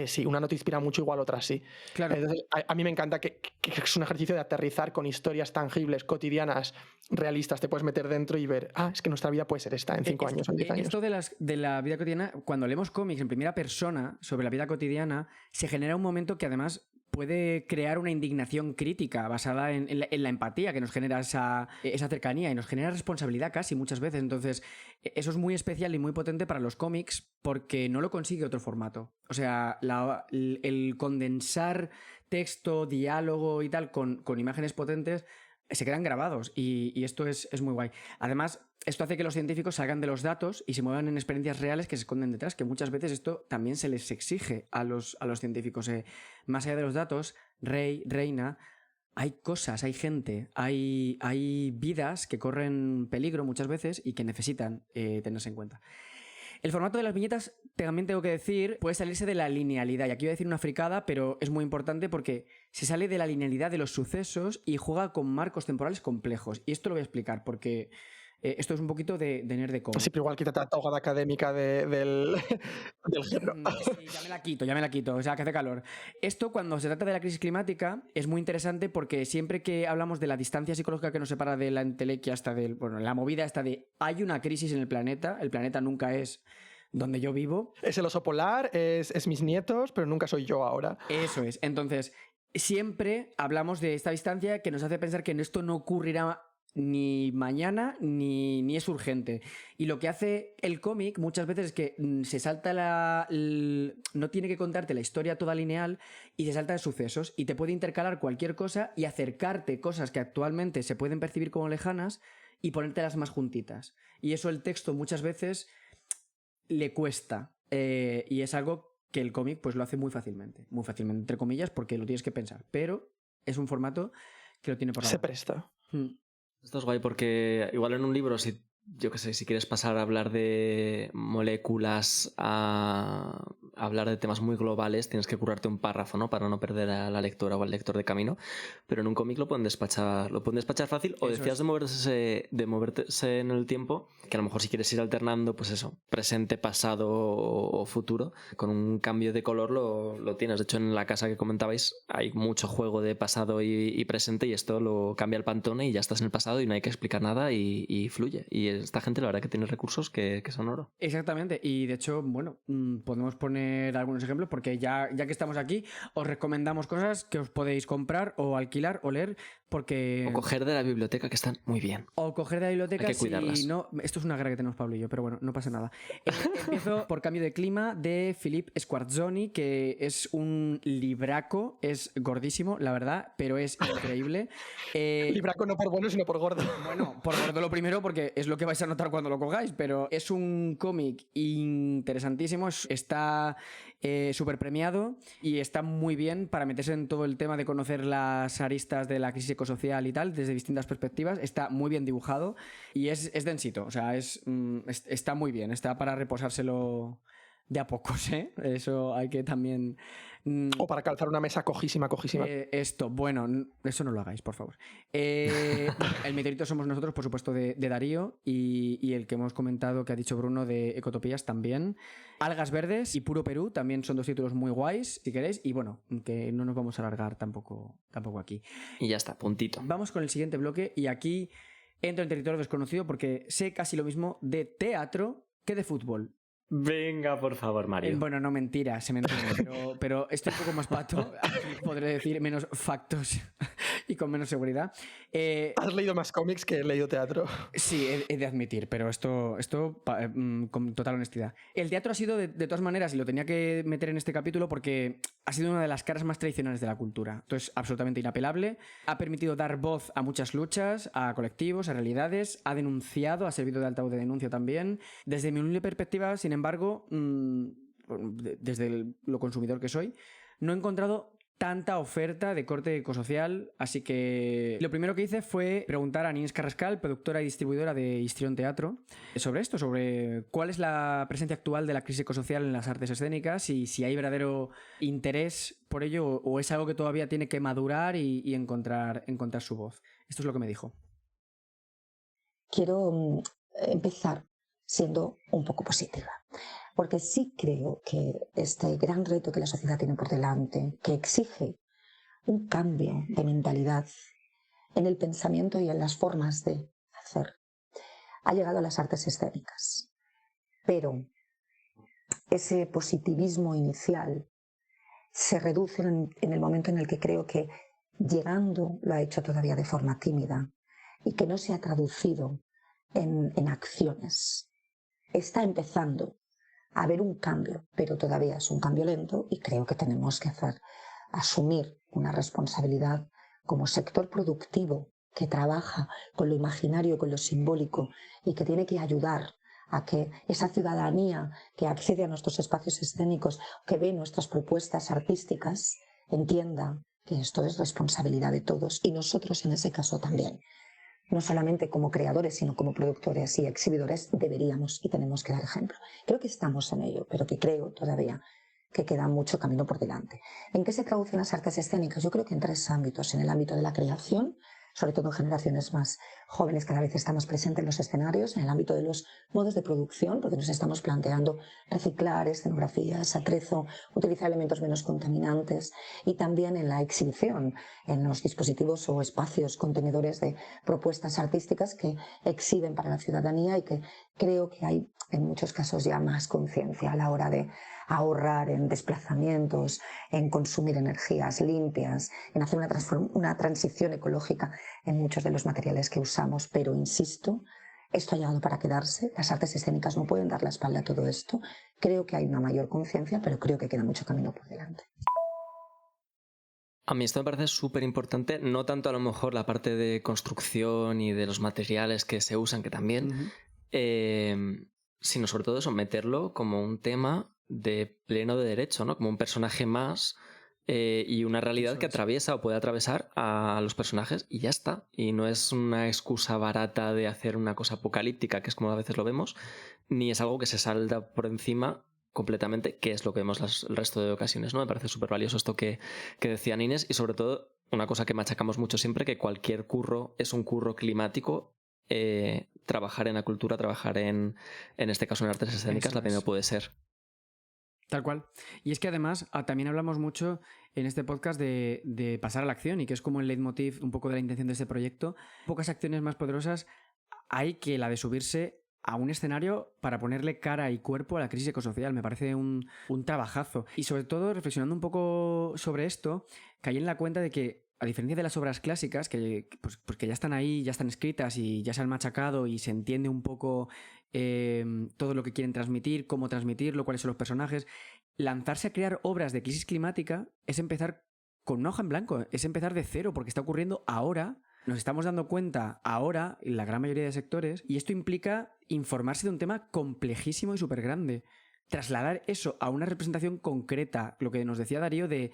sí, una no te inspira mucho, igual otras sí. Claro. Entonces, a mí me encanta que es un ejercicio de aterrizar con historias tangibles, cotidianas, realistas, te puedes meter dentro y ver, es que nuestra vida puede ser esta en 5 años o en 10 años. Esto de la vida cotidiana, cuando leemos cómics en primera persona sobre la vida cotidiana, se genera un momento que además puede crear una indignación crítica basada en la empatía que nos genera esa cercanía y nos genera responsabilidad casi muchas veces. Entonces, eso es muy especial y muy potente para los cómics porque no lo consigue otro formato. O sea, el condensar texto, diálogo y tal con imágenes potentes se quedan grabados y esto es muy guay. Además, esto hace que los científicos salgan de los datos y se muevan en experiencias reales que se esconden detrás, que muchas veces esto también se les exige a los científicos. Más allá de los datos, reina, hay cosas, hay gente, hay vidas que corren peligro muchas veces y que necesitan tenerse en cuenta. El formato de las viñetas, también tengo que decir, puede salirse de la linealidad. Y aquí voy a decir una fricada, pero es muy importante porque se sale de la linealidad de los sucesos y juega con marcos temporales complejos. Y esto lo voy a explicar porque esto es un poquito de nerd de cómic. Sí, pero igual quítate la togada académica del género. Sí, ya me la quito, o sea, que hace calor. Esto, cuando se trata de la crisis climática, es muy interesante porque siempre que hablamos de la distancia psicológica que nos separa de la entelequia hasta la movida esta de hay una crisis en el planeta nunca es donde yo vivo. Es el oso polar, es mis nietos, pero nunca soy yo ahora. Eso es. Entonces, siempre hablamos de esta distancia que nos hace pensar que esto no ocurrirá ni mañana ni es urgente. Y lo que hace el cómic muchas veces es que se salta no tiene que contarte la historia toda lineal y se salta de sucesos y te puede intercalar cualquier cosa y acercarte cosas que actualmente se pueden percibir como lejanas y ponértelas más juntitas. Y eso el texto muchas veces le cuesta y es algo que el cómic pues lo hace muy fácilmente entre comillas, porque lo tienes que pensar, pero es un formato que lo tiene por la Se mano. presta. Esto es guay porque igual en un libro, si quieres pasar a hablar de moléculas a hablar de temas muy globales, tienes que currarte un párrafo, ¿no? Para no perder a la lectora o al lector de camino. Pero en un cómic lo pueden despachar fácil. O decías de moverse en el tiempo, que a lo mejor si quieres ir alternando, pues eso, presente, pasado o futuro, con un cambio de color lo tienes. De hecho, en la casa que comentabais hay mucho juego de pasado y presente, y esto lo cambia el Pantone y ya estás en el pasado y no hay que explicar nada y fluye. Y esta gente la verdad que tiene recursos que son oro. Exactamente, y de hecho, bueno, podemos poner algunos ejemplos porque ya que estamos aquí os recomendamos cosas que os podéis comprar o alquilar o leer porque... O coger de la biblioteca, que están muy bien. O coger de la biblioteca, hay que cuidarlas. Si no... Esto es una guerra que tenemos Pablo y yo, pero bueno, no pasa nada. Empiezo por Cambio de clima de Philippe Squartzoni, que es un libraco, es gordísimo, la verdad, pero es increíble. Libraco no por bueno, sino por gordo. Bueno, por gordo lo primero porque es lo que vais a notar cuando lo cogáis, pero es un cómic interesantísimo, está súper premiado y está muy bien para meterse en todo el tema de conocer las aristas de la crisis ecosocial y tal, desde distintas perspectivas. Está muy bien dibujado y es densito, o sea, está muy bien, está para reposárselo de a pocos, ¿eh? Eso hay que también... O para calzar una mesa cojísima. Bueno, eso no lo hagáis, por favor. El meteorito somos nosotros, por supuesto, de Darío, y el que hemos comentado, que ha dicho Bruno, de Ecotopías también. Algas verdes y Puro Perú también son dos títulos muy guays, si queréis, y bueno, que no nos vamos a alargar tampoco aquí. Y ya está, puntito. Vamos con el siguiente bloque, y aquí entro en territorio desconocido porque sé casi lo mismo de teatro que de fútbol. Venga, por favor, Mario. Bueno, no, mentira, se me entiende, pero estoy un poco más pato, aquí podré decir menos factos y con menos seguridad. Has leído más cómics que he leído teatro. Sí, he de admitir, pero esto con total honestidad. El teatro ha sido, de todas maneras, y lo tenía que meter en este capítulo porque ha sido una de las caras más tradicionales de la cultura. Esto es absolutamente inapelable. Ha permitido dar voz a muchas luchas, a colectivos, a realidades. Ha denunciado, ha servido de altavoz de denuncia también. Desde mi humilde perspectiva, sin embargo, desde lo consumidor que soy, no he encontrado tanta oferta de corte ecosocial, así que lo primero que hice fue preguntar a Inés Carrascal, productora y distribuidora de Histrión Teatro, sobre esto, sobre cuál es la presencia actual de la crisis ecosocial en las artes escénicas y si hay verdadero interés por ello o es algo que todavía tiene que madurar y encontrar su voz. Esto es lo que me dijo. Quiero empezar siendo un poco positiva. Porque sí creo que este gran reto que la sociedad tiene por delante, que exige un cambio de mentalidad en el pensamiento y en las formas de hacer, ha llegado a las artes escénicas. Pero ese positivismo inicial se reduce en el momento en el que creo que llegando lo ha hecho todavía de forma tímida y que no se ha traducido en acciones. Está empezando a haber un cambio, pero todavía es un cambio lento y creo que tenemos que asumir una responsabilidad como sector productivo que trabaja con lo imaginario, con lo simbólico y que tiene que ayudar a que esa ciudadanía que accede a nuestros espacios escénicos, que ve nuestras propuestas artísticas, entienda que esto es responsabilidad de todos y nosotros en ese caso también. No solamente como creadores, sino como productores y exhibidores deberíamos y tenemos que dar ejemplo. Creo que estamos en ello, pero que creo todavía que queda mucho camino por delante. ¿En qué se traducen las artes escénicas? Yo creo que en 3 ámbitos. En el ámbito de la creación, sobre todo en generaciones más jóvenes, cada vez estamos presentes en los escenarios, en el ámbito de los modos de producción, porque nos estamos planteando reciclar escenografías, atrezo, utilizar elementos menos contaminantes, y también en la exhibición, en los dispositivos o espacios contenedores de propuestas artísticas que exhiben para la ciudadanía y que creo que hay en muchos casos ya más conciencia a la hora de ahorrar en desplazamientos, en consumir energías limpias, en hacer una transición ecológica en muchos de los materiales que usamos. Pero insisto, esto ha llegado para quedarse. Las artes escénicas no pueden dar la espalda a todo esto. Creo que hay una mayor conciencia, pero creo que queda mucho camino por delante. A mí esto me parece súper importante, no tanto a lo mejor la parte de construcción y de los materiales que se usan, que también, sino sobre todo eso, meterlo como un tema de pleno de derecho, ¿no? Como un personaje más y una realidad que atraviesa o puede atravesar a los personajes y ya está. Y no es una excusa barata de hacer una cosa apocalíptica, que es como a veces lo vemos, ni es algo que se salda por encima completamente, que es lo que vemos el resto de ocasiones, ¿no? Me parece súper valioso esto que decía Inés, y sobre todo una cosa que machacamos mucho siempre, que cualquier curro es un curro climático. Trabajar en la cultura, trabajar en este caso en artes escénicas, la primera puede ser. Tal cual. Y es que además también hablamos mucho en este podcast de pasar a la acción, y que es como el leitmotiv un poco de la intención de este proyecto. Pocas acciones más poderosas hay que la de subirse a un escenario para ponerle cara y cuerpo a la crisis ecosocial. Me parece un trabajazo. Y sobre todo, reflexionando un poco sobre esto, caí en la cuenta de que, a diferencia de las obras clásicas, que ya están ahí, ya están escritas y ya se han machacado y se entiende un poco todo lo que quieren transmitir, cómo transmitirlo, cuáles son los personajes, lanzarse a crear obras de crisis climática es empezar con una hoja en blanco, es empezar de cero, porque está ocurriendo ahora. Nos estamos dando cuenta ahora, en la gran mayoría de sectores, y esto implica informarse de un tema complejísimo y súper grande. Trasladar eso a una representación concreta, lo que nos decía Darío de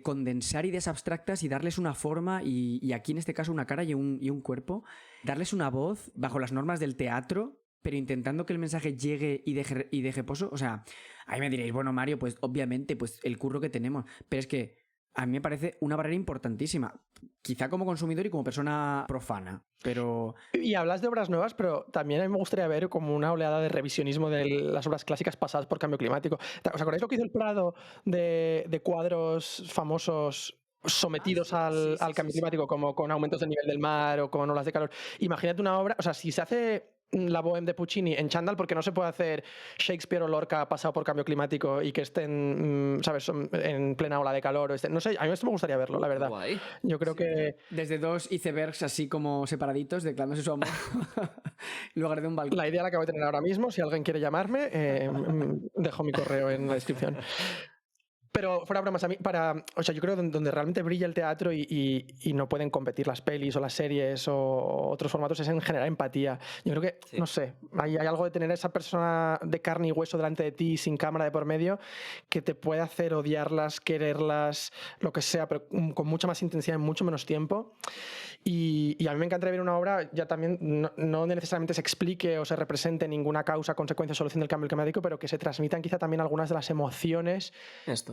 condensar ideas abstractas y darles una forma y aquí en este caso una cara y un cuerpo, darles una voz bajo las normas del teatro, pero intentando que el mensaje llegue y deje pozo. O sea, ahí me diréis, bueno, Mario, pues obviamente pues el curro que tenemos, pero es que a mí me parece una barrera importantísima, quizá como consumidor y como persona profana, pero... Y hablas de obras nuevas, pero también a mí me gustaría ver como una oleada de revisionismo de las obras clásicas pasadas por cambio climático. ¿Os acordáis lo que hizo el Prado de cuadros famosos sometidos al cambio climático, como con aumentos del nivel del mar o con olas de calor? Imagínate una obra, o sea, si se hace la Bohème de Puccini en chándal, porque no se puede hacer Shakespeare o Lorca pasado por cambio climático y que estén, ¿sabes?, en plena ola de calor. No sé, a mí esto me gustaría verlo, la verdad. Guay. Yo creo que... Desde dos icebergs así como separaditos, declarándose su amor. En lugar de un balcón. La idea la acabo de tener ahora mismo. Si alguien quiere llamarme, dejo mi correo en la descripción. Pero fuera bromas, a mí, o sea, yo creo que donde realmente brilla el teatro y no pueden competir las pelis o las series o otros formatos es en generar empatía. Yo creo que, no sé, hay algo de tener a esa persona de carne y hueso delante de ti sin cámara de por medio que te puede hacer odiarlas, quererlas, lo que sea, pero con mucha más intensidad en mucho menos tiempo. Y a mí me encantaría ver una obra ya también, no necesariamente se explique o se represente ninguna causa, consecuencia, solución del cambio climático, pero que se transmitan quizá también algunas de las emociones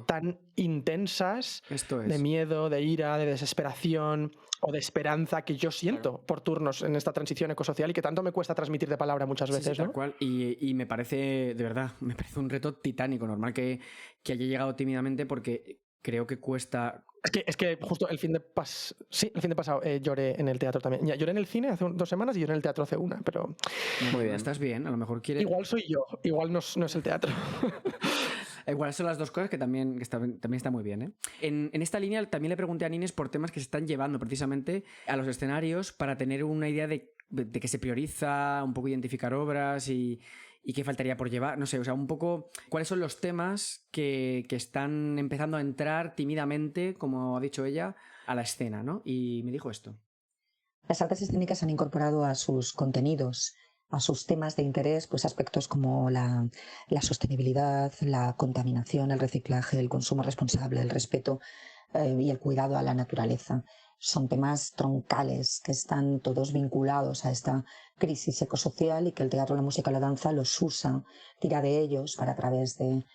tan intensas de miedo, de ira, de desesperación o de esperanza que yo siento por turnos en esta transición ecosocial y que tanto me cuesta transmitir de palabra muchas veces. Sí, tal cual. Y me parece, de verdad, me parece un reto titánico. Normal que haya llegado tímidamente porque creo que cuesta... Es que justo el fin de pasado lloré en el teatro también. Ya, lloré en el cine hace 2 semanas y lloré en el teatro hace 1, pero... Muy bien. Estás bien, a lo mejor quieres... Igual soy yo, igual no es el teatro. Igual son las dos cosas que también está muy bien, ¿eh? En esta línea también le pregunté a Nines por temas que se están llevando precisamente a los escenarios para tener una idea de que se prioriza, un poco identificar obras y qué faltaría por llevar, no sé, o sea, un poco cuáles son los temas que están empezando a entrar tímidamente, como ha dicho ella, a la escena, ¿no? Y me dijo esto. Las artes escénicas han incorporado a sus contenidos, a sus temas de interés, pues aspectos como la sostenibilidad, la contaminación, el reciclaje, el consumo responsable, el respeto y el cuidado a la naturaleza. Son temas troncales que están todos vinculados a esta crisis ecosocial y que el teatro, la música, la danza los usa, tira de ellos para a través de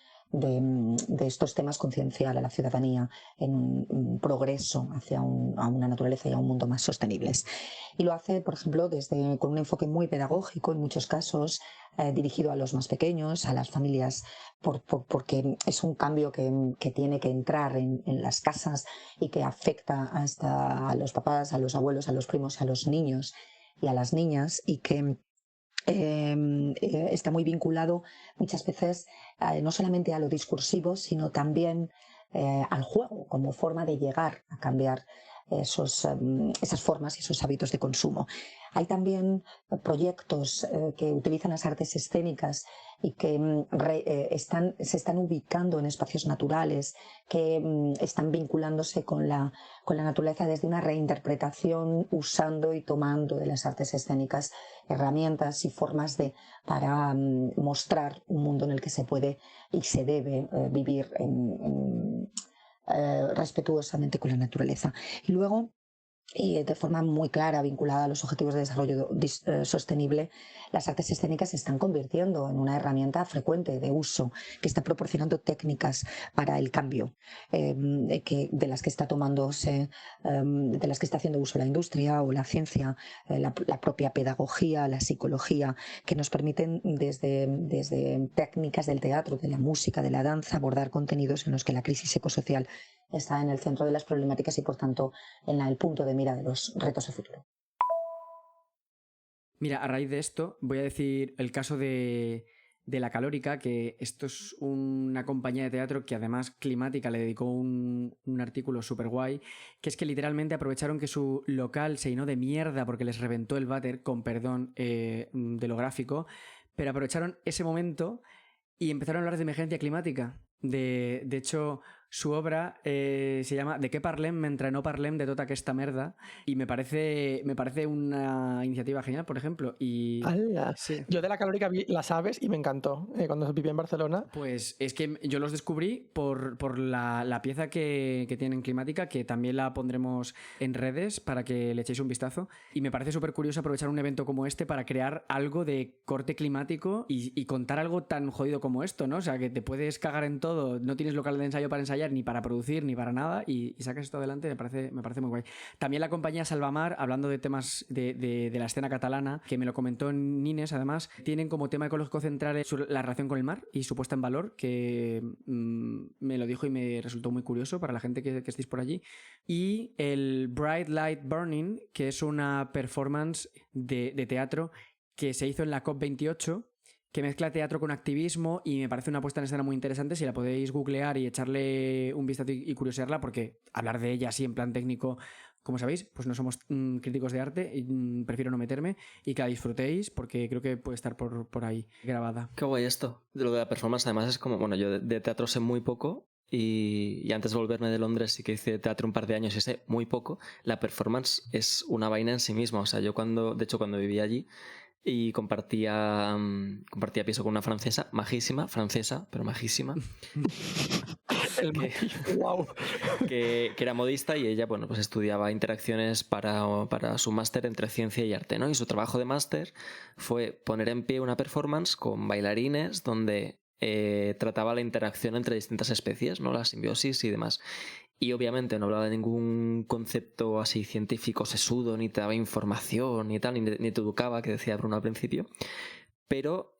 estos temas concienciar a la ciudadanía en un progreso hacia a una naturaleza y a un mundo más sostenibles. Y lo hace, por ejemplo, con un enfoque muy pedagógico, en muchos casos, dirigido a los más pequeños, a las familias, porque es un cambio que tiene que entrar en las casas y que afecta hasta a los papás, a los abuelos, a los primos, a los niños y a las niñas, y que está muy vinculado muchas veces no solamente a lo discursivo, sino también al juego como forma de llegar a cambiar esas formas y esos hábitos de consumo. Hay también proyectos que utilizan las artes escénicas y que se están ubicando en espacios naturales, que están vinculándose con la naturaleza desde una reinterpretación, usando y tomando de las artes escénicas herramientas y formas para mostrar un mundo en el que se puede y se debe vivir respetuosamente con la naturaleza. Y luego, y de forma muy clara, vinculada a los objetivos de desarrollo sostenible, las artes escénicas se están convirtiendo en una herramienta frecuente de uso que está proporcionando técnicas para el cambio, de las que está de las que está haciendo uso la industria o la ciencia, la propia pedagogía, la psicología, que nos permiten desde técnicas del teatro, de la música, de la danza, abordar contenidos en los que la crisis ecosocial está en el centro de las problemáticas y, por tanto, en el punto de mira de los retos de futuro. Mira, a raíz de esto voy a decir el caso de La Calórica, que esto es una compañía de teatro que además Climática le dedicó un artículo súper guay, que es que literalmente aprovecharon que su local se llenó de mierda porque les reventó el váter, con perdón de lo gráfico, pero aprovecharon ese momento y empezaron a hablar de emergencia climática. De hecho, su obra se llama ¿De qué parlem mentre no parlem de tota aquesta merda? Y me parece una iniciativa genial, por ejemplo. Y sí. Yo de La Calórica vi Las Aves y me encantó cuando viví en Barcelona. Pues es que yo los descubrí por la pieza que tienen Climática, que también la pondremos en redes para que le echéis un vistazo. Y me parece súper curioso aprovechar un evento como este para crear algo de corte climático y contar algo tan jodido como esto, ¿no? O sea, que te puedes cagar en todo, no tienes local de ensayo para ensayar, ni para producir, ni para nada, y sacas esto adelante, me parece muy guay. También la compañía Salvamar, hablando de temas de la escena catalana, que me lo comentó Nines, además, tienen como tema ecológico central la relación con el mar y su puesta en valor, que me lo dijo y me resultó muy curioso para la gente que estéis por allí. Y el Bright Light Burning, que es una performance de teatro que se hizo en la COP28, que mezcla teatro con activismo y me parece una puesta en escena muy interesante. Si la podéis googlear y echarle un vistazo y curiosearla, porque hablar de ella así en plan técnico, como sabéis, pues no somos críticos de arte y prefiero no meterme, y que la disfrutéis porque creo que puede estar por ahí grabada. Qué guay esto. Lo de la performance además es como, bueno, yo de teatro sé muy poco y antes de volverme de Londres sí que hice teatro un par de años y sé muy poco. La performance es una vaina en sí misma. O sea, yo cuando vivía allí y compartía piso con una francesa, majísima, francesa, pero majísima. El wow. Que era modista y ella, bueno, pues estudiaba interacciones para su máster entre ciencia y arte, ¿no? Y su trabajo de máster fue poner en pie una performance con bailarines donde trataba la interacción entre distintas especies, ¿no? La simbiosis y demás. Y obviamente no hablaba de ningún concepto así científico sesudo, ni te daba información, ni tal, ni te educaba, que decía Bruno al principio, pero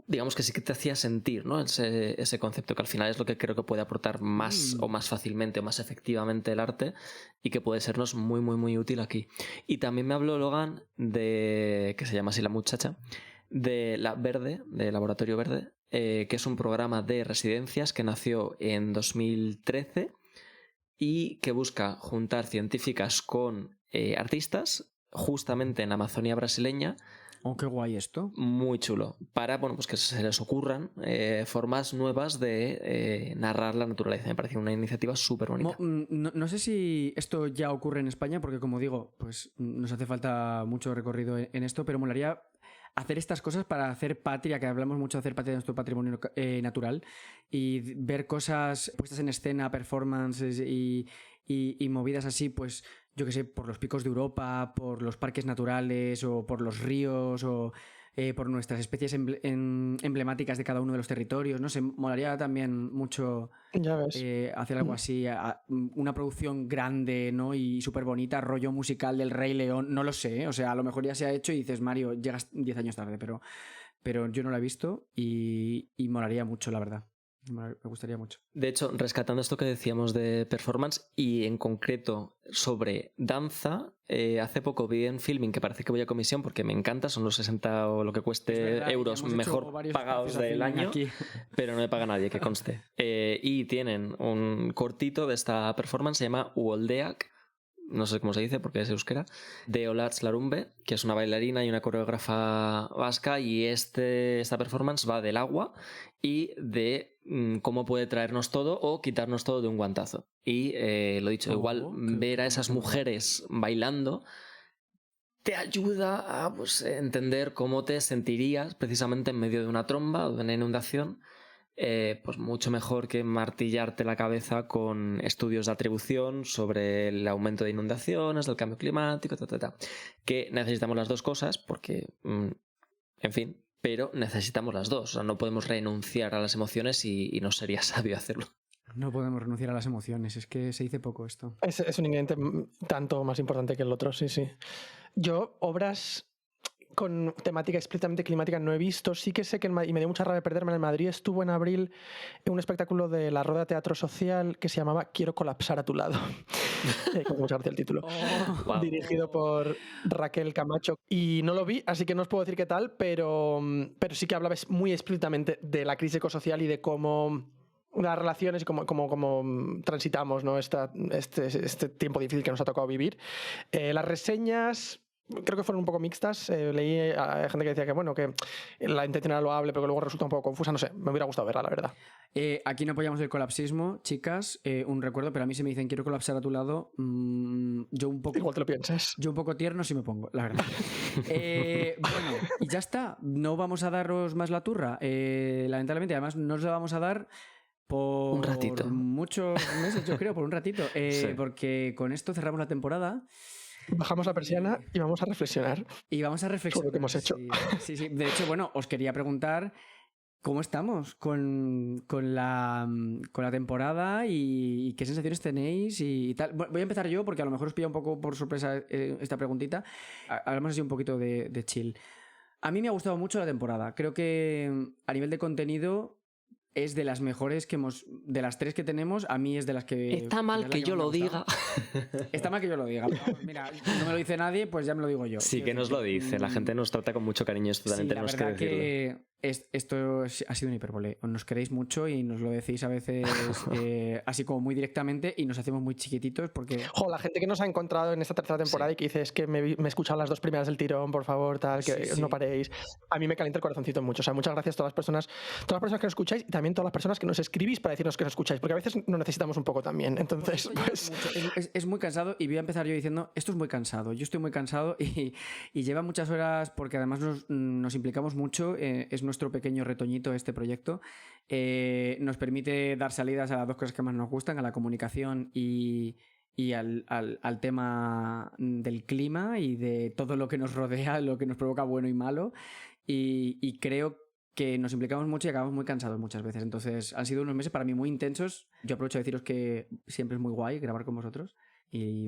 digamos que sí que te hacía sentir, ¿no? Ese concepto, que al final es lo que creo que puede aportar más o más fácilmente o más efectivamente el arte y que puede sernos muy, muy, muy útil aquí. Y también me habló Logan que se llama así la muchacha, de la Verde, de Laboratorio Verde, que es un programa de residencias que nació en 2013 y que busca juntar científicas con artistas justamente en la Amazonía brasileña. Oh, qué guay esto. Muy chulo. Para, bueno, pues que se les ocurran formas nuevas de narrar la naturaleza. Me parece una iniciativa súper bonita. No sé si esto ya ocurre en España, porque como digo, pues nos hace falta mucho recorrido en esto, pero molaría hacer estas cosas para hacer patria, que hablamos mucho de hacer patria de nuestro patrimonio natural, y ver cosas puestas en escena, performances y movidas así, pues yo que sé, por los picos de Europa, por los parques naturales o por los ríos o por nuestras especies emblemáticas de cada uno de los territorios. No sé, molaría también mucho Ya ves. hacer algo así, una producción grande, ¿no? Y súper bonita, rollo musical del Rey León, no lo sé, o sea, a lo mejor ya se ha hecho y dices, Mario, llegas 10 años tarde, pero yo no la he visto y molaría mucho, la verdad. Me gustaría mucho. De hecho, rescatando esto que decíamos de performance y en concreto sobre danza, hace poco vi en Filming, que parece que voy a comisión porque me encanta, son los 60 o lo que cueste euros mejor pagados del año, aquí. Pero no me paga nadie, que conste. Y tienen un cortito de esta performance, se llama Uoldeak, no sé cómo se dice porque es euskera, de Olatz Larumbe, que es una bailarina y una coreógrafa vasca, y esta performance va del agua y de cómo puede traernos todo o quitarnos todo de un guantazo. Y lo dicho, igual ver a esas mujeres bailando te ayuda a pues, entender cómo te sentirías precisamente en medio de una tromba o de una inundación. Pues mucho mejor que martillarte la cabeza con estudios de atribución sobre el aumento de inundaciones, del cambio climático, que necesitamos las dos cosas porque, en fin, pero necesitamos las dos. O sea, no podemos renunciar a las emociones y no sería sabio hacerlo. No podemos renunciar a las emociones, es que se dice poco esto. Es un ingrediente tanto más importante que el otro, sí, sí. Yo, obras con temática explícitamente climática no he visto. Sí que sé que, y me dio mucha rabia perderme, en Madrid estuvo en abril en un espectáculo de la Rueda Teatro Social que se llamaba Quiero colapsar a tu lado. Con mucha gracia el título. Wow. Dirigido por Raquel Camacho. Y no lo vi, así que no os puedo decir qué tal, pero sí que hablaba muy explícitamente de la crisis ecosocial y de cómo las relaciones y cómo transitamos, ¿no? este tiempo difícil que nos ha tocado vivir. Las reseñas creo que fueron un poco mixtas. Leí a gente que decía que bueno, que la intención era loable, pero que luego resulta un poco confusa. No sé, me hubiera gustado verla, la verdad. Aquí no apoyamos el colapsismo, chicas. Un recuerdo, pero a mí si me dicen quiero colapsar a tu lado, yo un poco... Igual te lo piensas. Yo un poco tierno sí me pongo, la verdad. Bueno, y ya está. No vamos a daros más la turra. Lamentablemente, además no os la vamos a dar por un ratito. Muchos meses, yo creo, por un ratito. Sí. Porque con esto cerramos la temporada. Bajamos la persiana y vamos a reflexionar. Y vamos a reflexionar sobre lo que hemos hecho. Sí, sí. De hecho, bueno, os quería preguntar cómo estamos con la temporada y qué sensaciones tenéis y tal. Voy a empezar yo porque a lo mejor os pilla un poco por sorpresa esta preguntita. Hablamos así un poquito de chill. A mí me ha gustado mucho la temporada. Creo que a nivel de contenido es de las mejores que hemos... De las 3 que tenemos, a mí es de las que... Está mal que yo lo diga. Está mal que yo lo diga. Mira, no me lo dice nadie, pues ya me lo digo yo. Sí, que nos lo dice. La gente nos trata con mucho cariño. Esto también sí, tenemos la verdad que decirlo. Esto ha sido un hipérbole. Nos queréis mucho y nos lo decís a veces así como muy directamente y nos hacemos muy chiquititos porque... La gente que nos ha encontrado en esta tercera temporada y que dice es que me he escuchado las 2 primeras del tirón, por favor, tal, que no paréis. A mí me calienta el corazoncito mucho. O sea, muchas gracias a todas las personas que nos escucháis y también todas las personas que nos escribís para decirnos que nos escucháis, porque a veces nos necesitamos un poco también. Entonces, pues... Es muy cansado y voy a empezar yo diciendo, esto es muy cansado. Yo estoy muy cansado y lleva muchas horas porque además nos implicamos mucho. Es nuestro pequeño retoñito este proyecto. Nos permite dar salidas a las 2 cosas que más nos gustan, a la comunicación y al tema del clima y de todo lo que nos rodea, lo que nos provoca bueno y malo. Y creo que nos implicamos mucho y acabamos muy cansados muchas veces. Entonces han sido unos meses para mí muy intensos. Yo aprovecho a deciros que siempre es muy guay grabar con vosotros. Y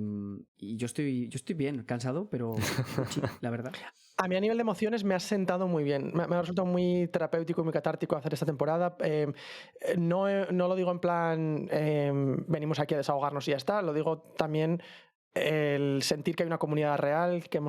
yo estoy bien, cansado, pero sí, la verdad. A mí a nivel de emociones me ha sentado muy bien. Me ha resultado muy terapéutico y muy catártico hacer esta temporada. No lo digo en plan venimos aquí a desahogarnos y ya está. Lo digo también el sentir que hay una comunidad real, que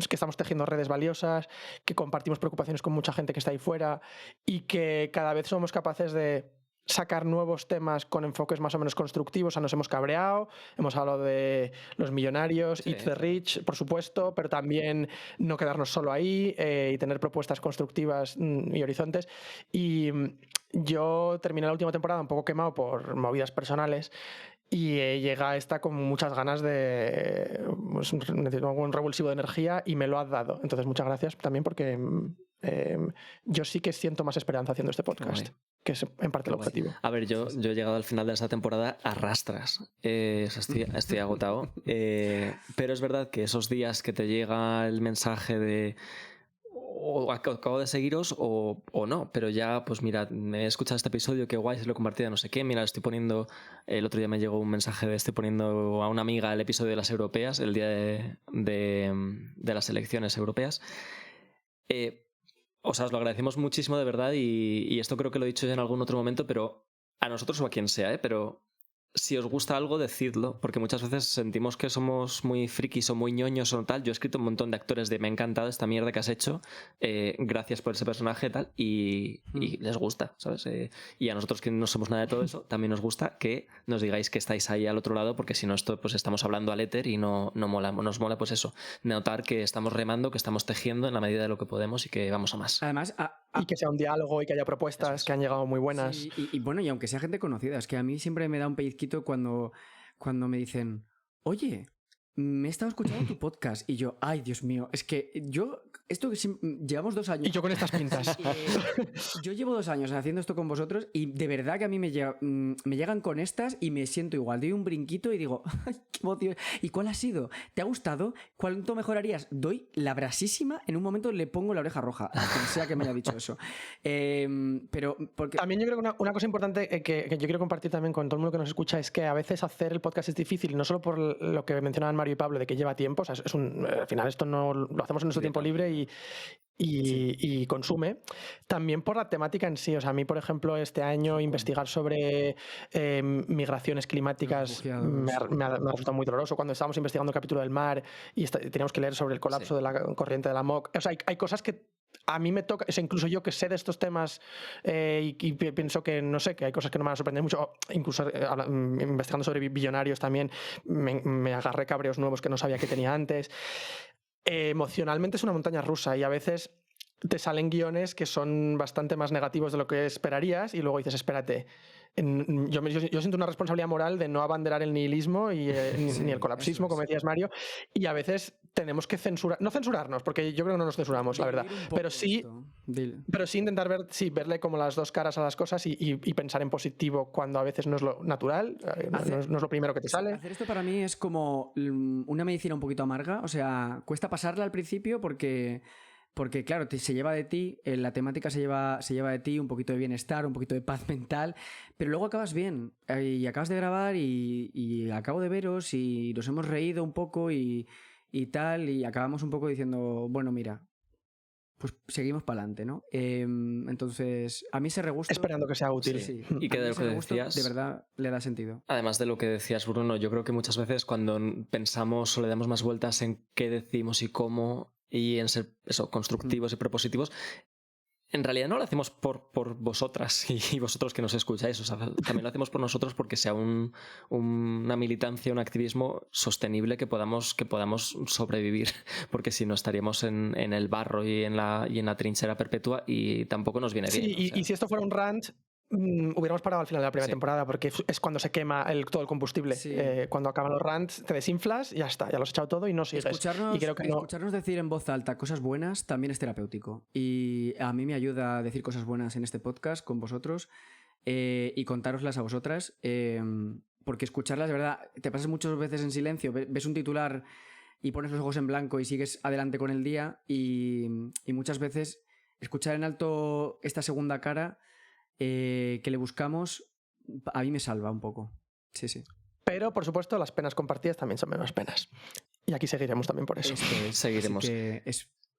estamos tejiendo redes valiosas, que compartimos preocupaciones con mucha gente que está ahí fuera y que cada vez somos capaces de sacar nuevos temas con enfoques más o menos constructivos. O sea, nos hemos cabreado, hemos hablado de los millonarios, sí. It's the rich, por supuesto, pero también no quedarnos solo ahí y tener propuestas constructivas y horizontes. Y yo terminé la última temporada un poco quemado por movidas personales y llega esta con muchas ganas de un revulsivo de energía y me lo has dado. Entonces, muchas gracias también porque yo sí que siento más esperanza haciendo este podcast, que es en parte el objetivo. A ver, yo he llegado al final de esta temporada a rastras. Estoy agotado. Pero es verdad que esos días que te llega el mensaje de o acabo de seguiros o no, pero ya pues mira, me he escuchado este episodio, qué guay, se lo he compartido, no sé qué, mira, estoy poniendo, el otro día me llegó un mensaje de estoy poniendo a una amiga el episodio de las europeas, el día de las elecciones europeas. O sea, os lo agradecemos muchísimo de verdad y esto creo que lo he dicho ya en algún otro momento, pero a nosotros o a quien sea, pero si os gusta algo, decidlo, porque muchas veces sentimos que somos muy frikis o muy ñoños o tal. Yo he escrito un montón de actores de me ha encantado esta mierda que has hecho, gracias por ese personaje tal, y les gusta, ¿sabes? Y a nosotros que no somos nada de todo eso, también nos gusta que nos digáis que estáis ahí al otro lado, porque si no esto pues estamos hablando al éter y no mola, nos mola pues eso, notar que estamos remando, que estamos tejiendo en la medida de lo que podemos y que vamos a más. Además, y que sea un diálogo y que haya propuestas que han llegado muy buenas. Sí, y bueno, y aunque sea gente conocida, es que a mí siempre me da un pellizquito cuando me dicen, oye, me he estado escuchando tu podcast y yo, ay, Dios mío, es que llevamos 2 años. Y yo con estas pintas. Yo llevo 2 años haciendo esto con vosotros y de verdad que a mí me llegan con estas y me siento igual. Doy un brinquito y digo, ay, qué emoción. ¿Y cuál ha sido? ¿Te ha gustado? ¿Cuánto mejorarías? Doy la brasísima, en un momento le pongo la oreja roja, a quien sea que me haya dicho eso. Pero porque... También yo creo que una cosa importante que yo quiero compartir también con todo el mundo que nos escucha es que a veces hacer el podcast es difícil, no solo por lo que mencionaban Mario y Pablo, de que lleva tiempo, o sea, al final esto no lo hacemos en nuestro tiempo libre y consume, también por la temática en sí. O sea, a mí, por ejemplo, este año investigar sobre migraciones climáticas me ha resultado muy doloroso. Cuando estábamos investigando el capítulo del mar y teníamos que leer sobre el colapso de la corriente de la MOC, o sea, hay cosas que a mí me toca, o sea, incluso yo que sé de estos temas y pienso que, no sé, que hay cosas que no me van a sorprender mucho, incluso investigando sobre billonarios también me agarré cabreos nuevos que no sabía que tenía antes. Emocionalmente es una montaña rusa y a veces te salen guiones que son bastante más negativos de lo que esperarías y luego dices, espérate, yo siento una responsabilidad moral de no abanderar el nihilismo ni el colapsismo, como decías, Mario, y a veces tenemos que no censurarnos, porque yo creo que no nos censuramos, la verdad, pero sí intentar verle como las 2 caras a las cosas y pensar en positivo cuando a veces no es lo natural, no es lo primero que te sale. Hacer esto para mí es como una medicina un poquito amarga, o sea, cuesta pasarla al principio porque claro, se lleva de ti, la temática se lleva de ti un poquito de bienestar, un poquito de paz mental, pero luego acabas bien y acabas de grabar y acabo de veros y nos hemos reído un poco y tal, y acabamos un poco diciendo, bueno, mira, pues seguimos para adelante, ¿no? Entonces, a mí ese regusto... Esperando que sea útil. Sí. Y que A mí de lo ese que regusto, decías... de verdad le da sentido. Además de lo que decías, Bruno, yo creo que muchas veces cuando pensamos o le damos más vueltas en qué decimos y cómo, y en ser eso, constructivos y propositivos, en realidad no lo hacemos por vosotras y vosotros que nos escucháis, o sea, también lo hacemos por nosotros porque sea una militancia, un activismo sostenible que podamos sobrevivir, porque si no estaríamos en el barro y en la trinchera perpetua y tampoco nos viene bien. Sí, y si esto fuera un rant, hubiéramos parado al final de la primera Sí. temporada, porque es cuando se quema todo el combustible. Sí. Cuando acaban los rants, te desinflas y ya está, ya lo has echado todo y no sigues. Escucharnos, y creo que no. escucharnos decir en voz alta cosas buenas también es terapéutico. Y a mí me ayuda a decir cosas buenas en este podcast con vosotros y contároslas a vosotras. Porque escucharlas, de verdad, te pasas muchas veces en silencio, ves un titular y pones los ojos en blanco y sigues adelante con el día. Y muchas veces escuchar en alto esta segunda cara que le buscamos, a mí me salva un poco. Sí, sí. Pero, por supuesto, las penas compartidas también son menos penas. Y aquí seguiremos también por eso. Esto es. Seguiremos. Así que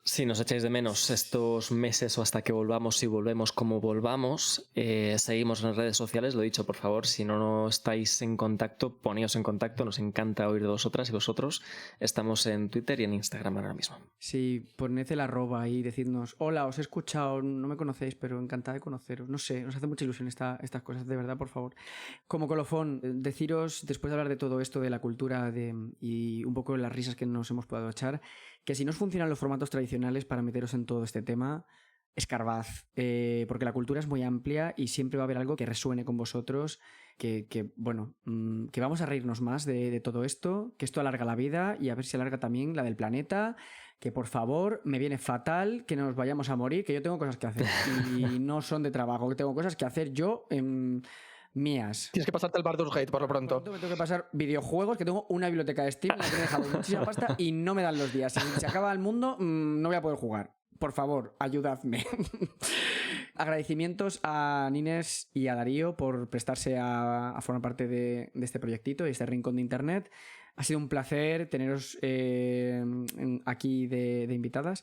Si nos echáis de menos estos meses o hasta que volvamos, si volvemos como volvamos, seguimos en las redes sociales, lo dicho, por favor, si no estáis en contacto, poníos en contacto, nos encanta oír de vosotras y vosotros. Estamos en Twitter y en Instagram ahora mismo. Sí, poned el arroba y decidnos, hola, os he escuchado, no me conocéis, pero encantada de conoceros. No sé, nos hace mucha ilusión estas cosas, de verdad, por favor. Como colofón, deciros, después de hablar de todo esto, de la cultura y un poco de las risas que nos hemos podido echar, que si no os funcionan los formatos tradicionales para meteros en todo este tema, escarbad, porque la cultura es muy amplia y siempre va a haber algo que resuene con vosotros, que vamos a reírnos más de todo esto, que esto alarga la vida y a ver si alarga también la del planeta, que por favor, me viene fatal que nos vayamos a morir, que yo tengo cosas que hacer y no son de trabajo, que tengo cosas que hacer yo mías. Tienes que pasarte el Baldur's Gate por lo pronto. Me tengo que pasar videojuegos, que tengo una biblioteca de Steam en la que me he dejado muchísima pasta y no me dan los días. Si se acaba el mundo, no voy a poder jugar. Por favor, ayudadme. Agradecimientos a Nines y a Darío por prestarse a formar parte de este proyectito y este rincón de internet. Ha sido un placer teneros aquí de invitadas.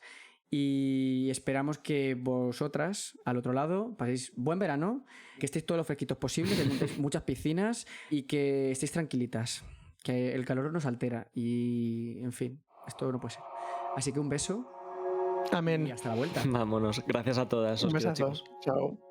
Y esperamos que vosotras, al otro lado, paséis buen verano, que estéis todos los fresquitos posibles, que montéis muchas piscinas y que estéis tranquilitas, que el calor nos altera y, en fin, esto no puede ser. Así que un beso Amén. y hasta la vuelta. Vámonos. Gracias a todas. Un Os quiero, besazo. chicos. Chao.